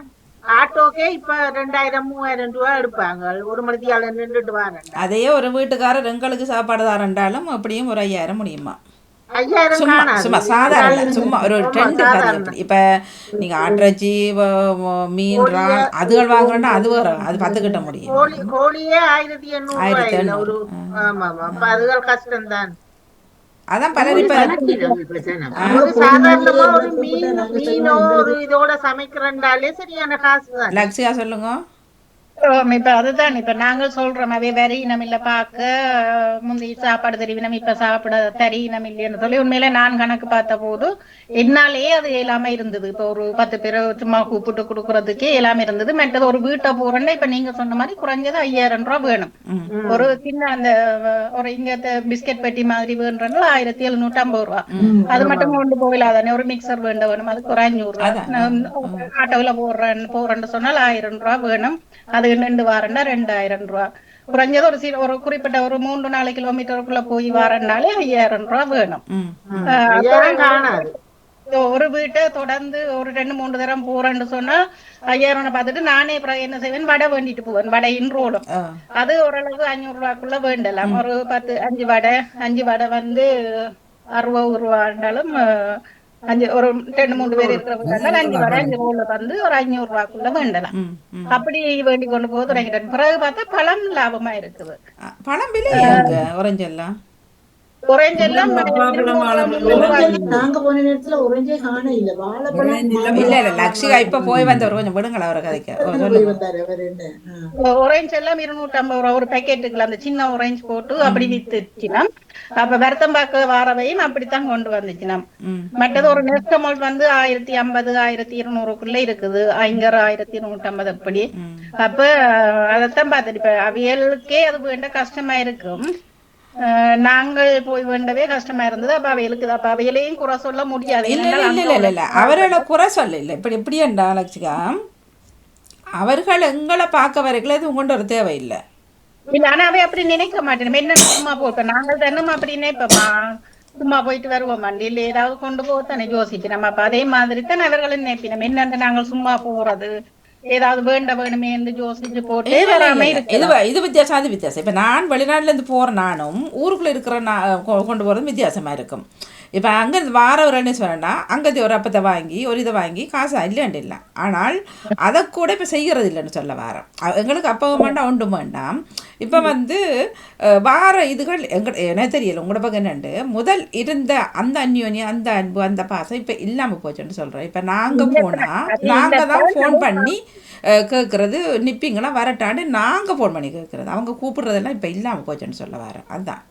G: ஆட்டோக்கே இப்ப 2,000-3,000 ரூபாய் எடுப்பாங்க ஒரு மணித்தியால நின்றுட்டு வாங்க.
A: அதே ஒரு வீட்டுக்காரர் எங்களுக்கு சாப்பாடு தாரண்டாலும் அப்படியும் ஒரு 5,000 முடியுமா?
G: 5,000
A: சும்மா சாதாரண சும்மா ஒரு ட்ரெண்ட் இருக்காது. இப்ப நீங்க ஆட்டிறைச்சி மீன் இறால் அதுகள் வாங்குறோம்னா அது வேற அது 10 கிட்ட முடியும்.
G: கோழியே 1,800 ஆமா அப்ப அதுகள் கஷ்டம் தான்.
A: அதான் பலர் இப்ப
G: சாதாரணமா ஒரு மீனோ ஒரு இதோட சமைக்கிறண்டாலே சரியான காசு தான்.
A: லக்ஷியா சொல்லுங்க.
I: இப்ப அதுதான் இப்ப நாங்கள் சொல்றோம் அவை வரையினம் இல்ல பாக்க முந்தி சாப்பாடு தெரிவினம் இப்ப சாப்பிட தரீனம் இல்லைன்னு சொல்லி உண்மையில நான் கணக்கு பார்த்த போது என்னாலேயே அது எல்லாமே இருந்தது. இப்ப ஒரு 10 பேரை சும்மா கூப்பிட்டு கொடுக்கறதுக்கே எல்லாமே இருந்தது. மற்றது ஒரு வீட்டை போறேன்னா இப்ப நீங்க சொன்ன மாதிரி குறைஞ்சது 5,000 ரூபாய் வேணும். ஒரு சின்ன அந்த ஒரு இங்க பிஸ்கட் பெட்டி மாதிரி வேணும்னா 1,750 ரூபாய். அது மட்டும் கொண்டு போகலாதானே. ஒரு மிக்சர் வேணும் அதுக்கு ஒரு 500 ரூபாய். ஆட்டோவில் போறேன்னு சொன்னால் 1,000 ரூபாய் வேணும். அது 2 வாரம்னா 2,000 ரூபாய். குறைஞ்சது ஒரு குறிப்பிட்ட ஒரு 3-4 கிலோமீட்டருக்குள்ள போய் வாரனாலே 5,000 ரூபாய் வேணும். ஒரு வீட்டை தொடர்ந்து ஒரு 2-3 தரம் போறேன்னு சொன்னா 5,000 பார்த்துட்டு நானே என்ன செய்வேன் வடை வேண்டிட்டு போவேன். வடை இன்றோடும் அது ஓரளவு 500 ரூபாய்க்குள்ள வேண்டலாம். ஒரு 5 வடை வந்து 60 ரூபாண்டாலும் ஒரு 2-3 பேர் இருக்கிறவங்க 5 வடை 5 ரோல வந்து ஒரு 500 ரூபாய்க்குள்ள வேண்டலாம். அப்படி வேண்டி கொண்டு போக தொடங்கிட்டேன். பிறகு பார்த்தா பழம் லாபமா இருக்குது.
A: பழம் விலை ஒரஞ்செல்லாம்
C: நாங்க போன நேரத்துல ஒரஞ்சே காண இல்ல. வாழைப்பழம்
A: இல்ல லக்ஷிகா இப்ப போய் வந்தவர் கொஞ்சம் விடுங்களா அவரை கதைக்க.
I: ஒரேஞ்ச் எல்லாம் 250 ரூபாய் ஒரு பேக்கெட்டுக்குள்ள அந்த சின்ன ஒரேஞ்ச் போட்டு அப்படி வித்துச்சுனா அப்ப வருத்தம் பார்க்க வாரவையும் அப்படித்தான் கொண்டு வந்துச்சுனா. மற்றது ஒரு நெஸ்டமோல் வந்து 1,050-1,200க்குள்ள இருக்குது. 1,150 அப்படி. அப்ப அதைத்தான் பார்த்துட்டு இப்ப அவியலுக்கே அது வேண்ட கஷ்டமா இருக்கும். நாங்கள் போய் வேண்டவே கஷ்டமா இருந்தது. அப்ப அவைகளுக்கு அப்ப அவையிலையும் குறை சொல்ல முடியாது.
A: இல்ல அவரோட குறை சொல்ல இல்ல. இப்படி எப்படி என்றா லட்சிகா அவர்கள் எங்களை பார்க்க வரைக்கும் இது கொண்டு ஒரு தேவையில்லை.
I: இல்ல ஆனா அவை அப்படி நினைக்க மாட்டேன். என்ன சும்மா போட்ட நாங்கள் தானும் அப்படி நினைப்போமா சும்மா போயிட்டு வருவோம் வண்டியில் ஏதாவது கொண்டு போத்தானே யோசிச்சு நம்ம. அப்ப அதே மாதிரி தான் அவர்களும் நினைப்பினோம். என்னென்ன நாங்கள் சும்மா போறது ஏதாவது வேணுமே என்று யோசிச்சு போட்டு
A: இல்ல, இல்ல,
I: வராம
A: இல்ல. இது வித்தியாசம், அது வித்தியாசம். இப்போ நான் வெளிநாட்டிலேருந்து போகிற நானும் ஊருக்குள்ளே இருக்கிற கொண்டு போகிறது வித்தியாசமாக இருக்கும். இப்போ அங்கேருந்து வார ஒரு என்ன சொன்னேன்னா அங்கேருந்து ஒரு அப்பத்தை வாங்கி ஒரு இதை வாங்கி காசு இல்லைன்னு இல்லை. ஆனால் அதை கூட இப்போ செய்கிறது இல்லைன்னு சொல்ல வாரம். எங்களுக்கு அப்பவும் வேண்டாம் ஒன்றும் வேண்டாம். இப்போ வந்து வார இதுகள் எனக்கு தெரியல உங்களோட பக்கம் என்னண்டு முதல் இருந்த அந்த அந்யோன்யம் அந்த அன்பு அந்த பாசம் இப்போ இல்லாமல் போச்சுன்னு சொல்கிறேன். இப்போ நாங்கள் போனால் நாங்கள் தான் ஃபோன் பண்ணி கேட்குறது நிப்பிங்களா வரட்டான்னு நாங்கள் ஃபோன் பண்ணி கேட்குறது. அவங்க கூப்பிடுறதெல்லாம் இப்போ இல்லாமல் போச்சுன்னு சொல்ல வரேன். அதுதான்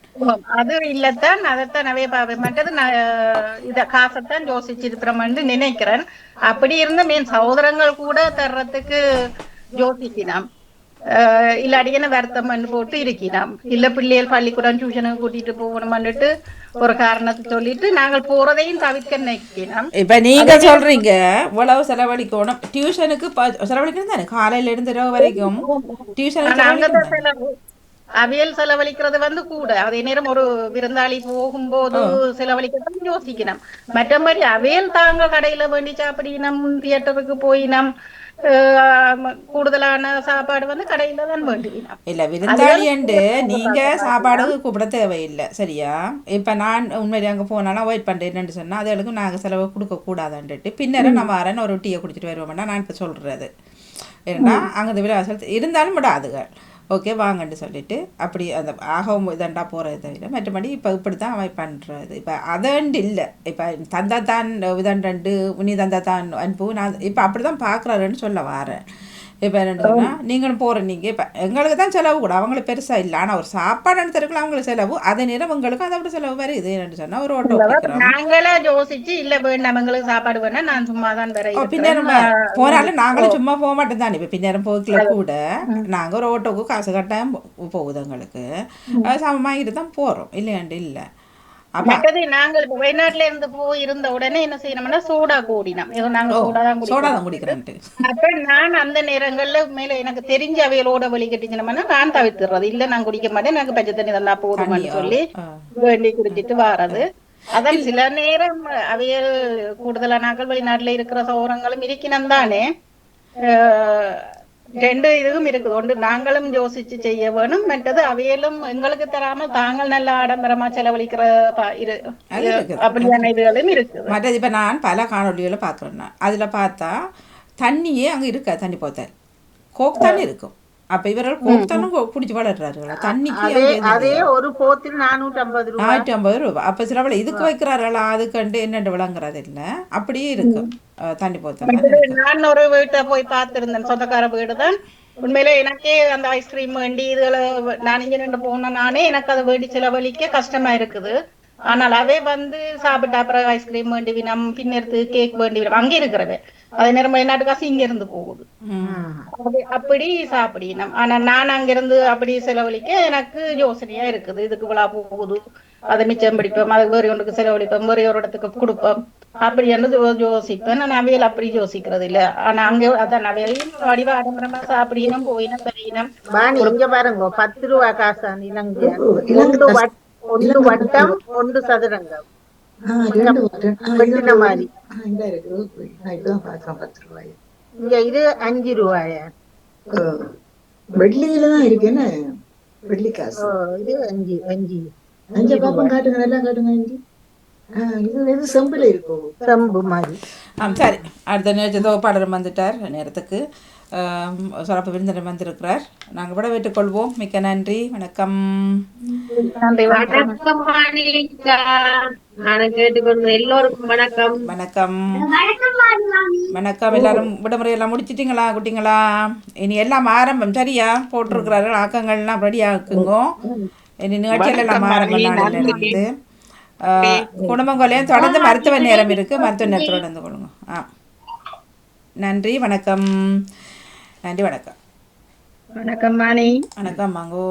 I: அது இல்லத்தான் அதைத்தான் அவைய பாப்பேன். மற்றது இத காசத்தான் யோசிச்சிருக்கிறோம்னு நினைக்கிறேன். அப்படி இருந்த மீன் சகோதரங்கள் கூட தர்றதுக்கு யோசிக்கலாம். இல்லாடியான வருத்தம் போட்டு இருக்கலாம். இல்ல பிள்ளைகள் பள்ளிக்கூடம் டியூஷனுக்கு கூட்டிட்டு போகணும்னுட்டு ஒரு காரணத்தை சொல்லிட்டு நாங்கள் போறதையும் தவிர்க்க நினைக்கலாம்.
A: இப்ப நீங்க சொல்றீங்க இவ்வளவு செலவழிக்கணும் டியூஷனுக்கு செலவழிக்கணும் தானே காலையில இருந்து இரவு வரைக்கும் டியூஷனுக்கு
I: அவியல் செலவழிக்கிறது வந்து கூட அதே நேரம் ஒரு விருந்தாளி போகும்போது செலவழிக்கிறதும் யோசிக்கணும். மற்றபடி அவியல் தாங்க கடையில வேண்டி சாப்பிடினம் தியேட்டருக்கு போயினம் கூடுதலான சாப்பாடு வந்து கடையில தான் வேண்டினோம்.
A: இல்ல விருந்தாளியண்டு நீங்க சாப்பாடு கூப்பிட தேவையில்லை சரியா. இப்ப நான் உண்மையிலே அங்க போனாலும் அவாய்ட் பண்றேன்னு சொன்னா அதுகளுக்கும் நாங்க செலவு கொடுக்க கூடாதுன்ட்டு பின்னர நம்ம வரேன்னு ஒரு டீயை குடிச்சிட்டு வருவோம்னா நான் இப்ப சொல்றது ஏன்னா அங்கே விழாசல் இருந்தாலும் விடாதுகள் ஓகே வாங்கன்னு சொல்லிட்டு அப்படி அந்த ஆகவும் இதண்டா போகிறது தவிர மற்றபடி இப்போ இப்படி தான் அவாய்ட் பண்ணுறது. இப்போ அதண்டு இல்லை இப்போ தந்தா தான் இதண்டு நீ தந்தா தான் அனுப்பு நான் இப்போ அப்படி தான் பார்க்குறாருன்னு சொல்ல வரேன். இப்போ என்னென்னு சொன்னால் நீங்களும் போகிற நீங்கள் இப்போ எங்களுக்கு தான் செலவு கூட அவங்களுக்கு பெருசாக இல்லை. ஆனால் ஒரு சாப்பாடு எடுத்துருக்கலாம் அவங்களுக்கு செலவு அதே நேரம் உங்களுக்கு அதை விட செலவு வேறு இது என்னென்னு சொன்னால் ஒரு ஓட்டோ
I: நாங்களே யோசிச்சு இல்லை வேண்டாம் எங்களுக்கு சாப்பாடு வேணாம் நான் சும்மா தான் வரேன்.
A: பின்னேரம் போனாலும் நாங்களும் சும்மா போக மாட்டோம் தானே. இப்போ பின்னேரம் போக்கல கூட நாங்கள் ஒரு ஓட்டோவுக்கு காசு கட்டாயம் போகுது எங்களுக்கு சமமாகிட்டு தான் போகிறோம் இல்லையாண்டு இல்லை.
I: மற்றது நாங்கள் இப்ப வெளிநாட்டுல இருந்து போய் இருந்த உடனே என்ன செய்யணும்னா சோடா கூடினோம். ஏதோ நாங்க சோடா தான் குடிக்கிறோம். அப்ப நான் அந்த நேரங்கள்ல மேல எனக்கு தெரிஞ்ச அவையோட வழி கட்டிச்சோம்னா நான் தவிர்த்துறது இல்ல நான் குடிக்க மாட்டேன் எனக்கு பச்சை தண்ணி தந்தா போதும்னு சொல்லி வேண்டி குடிச்சிட்டு வாரது. அதான் சில நேரம் அவையல் கூடுதலா நாங்கள் வெளிநாட்டுல இருக்கிற சௌரங்களும் இருக்கணும் தானே. ரெண்டு இதுவும் இருக்குது. ஒன்று நாங்களும் யோசிச்சு செய்ய வேணும் மற்றது அவையிலும் எங்களுக்கு தராம தாங்கள் நல்ல ஆடம்பரமா செலவழிக்கிற அப்படியான இதுகளும் இருக்குது.
A: மற்றது இப்ப நான் பல காணொலிகளை பார்க்குறேன். அதுல பார்த்தா தண்ணியே அங்க இருக்க தண்ணி போத்தல் கோக் தண்ணி இருக்கும். அப்ப இவர்கள் கோக் தண்ணும் குடிச்சு வளர்றாரு தண்ணிக்கு
G: அதே ஒரு போத்தில் 450
A: ரூபாய். அப்ப சில இதுக்கு வைக்கிறார்களா அதுக்கண்டு என்னென்று விளங்குறது இல்ல அப்படியே இருக்கு தண்ணி போத்தல்.
I: நான் ஒரு வீட்டை போய் பார்த்திருந்தேன் சொந்தக்கார வீடு தான். உண்மையிலே எனக்கே அந்த ஐஸ்கிரீம் வேண்டி இதுல நான் இங்க நின்று போன நானே எனக்கு அதை வேண்டி செலவழிக்க கஷ்டமா இருக்குது. ஆனால் அவே வந்து சாப்பிட்டா அப்புறம் ஐஸ்கிரீம் வேண்டி வினம் பின்னெடுத்து கேக் வேண்டி வினம் அங்கே இருக்கிறவே அதே நேரம் வெளிநாட்டு காசு இங்க இருந்து போகுது அப்படி சாப்பிடணும். ஆனா நான் அங்கிருந்து அப்படி செலவழிக்க எனக்கு யோசனையா இருக்குது. இதுக்கு விழா போகுது அதை மிச்சம் பிடிப்போம் அது வேறு ஒன்றுக்கு செலவழிப்போம் வேறு ஒரு இடத்துக்கு கொடுப்போம் அப்படி என்று யோசிப்பேன். நான் அவையில் அப்படி யோசிக்கிறது இல்ல. ஆனா அங்க அதான் அவையிலையும் வடிவ ஆடம்பரமா சாப்பிடணும் போயினும் பெரியணும்.
G: இங்க பாருங்க 10 ரூபா காசா இலங்கை ஒன்று வட்டம் ஒன்று சதுரங்கம் வெட்டின மாதிரி இங்க இது 5 ரூபாயா
C: வெள்ளியில தான் இருக்கு என்ன வெள்ளி காசு
G: இது 5
C: பாப்பம் காட்டுங்க நல்லா காட்டுங்க. இது செம்புல இருக்கும்
G: செம்பு மாதிரி.
A: சரி அடுத்த நேரத்து தொகுப்பாளர் வந்துட்டார் நேரத்துக்கு சிறப்பு விருந்தினர் வந்திருக்கிறார். நாங்கள் விட வைத்துக்கொள்வோம். மிக்க நன்றி வணக்கம்.
H: எல்லோருக்கும் வணக்கம்
A: வணக்கம் வணக்கம். எல்லாரும் விடுமுறை எல்லாம் முடிச்சிட்டீங்களா குட்டிங்களா? இனி எல்லாம் ஆரம்பம் சரியா போட்டிருக்கிறார்கள் ஆக்கங்கள்லாம் ரெடி ஆக்குங்க. இனி நிகழ்ச்சிகள் எல்லாம் ஆரம்பம் நாளிலிருந்து குடும்பங்களையும் தொடர்ந்து மருத்துவ நேரம் இருக்கு மருத்துவ நேரத்தோடு நடந்து கொள்ளுங்க. நன்றி வணக்கம். நன்றி வணக்கம்.
I: வணக்கம் மாணி.
A: வணக்கம் மாங்கோ.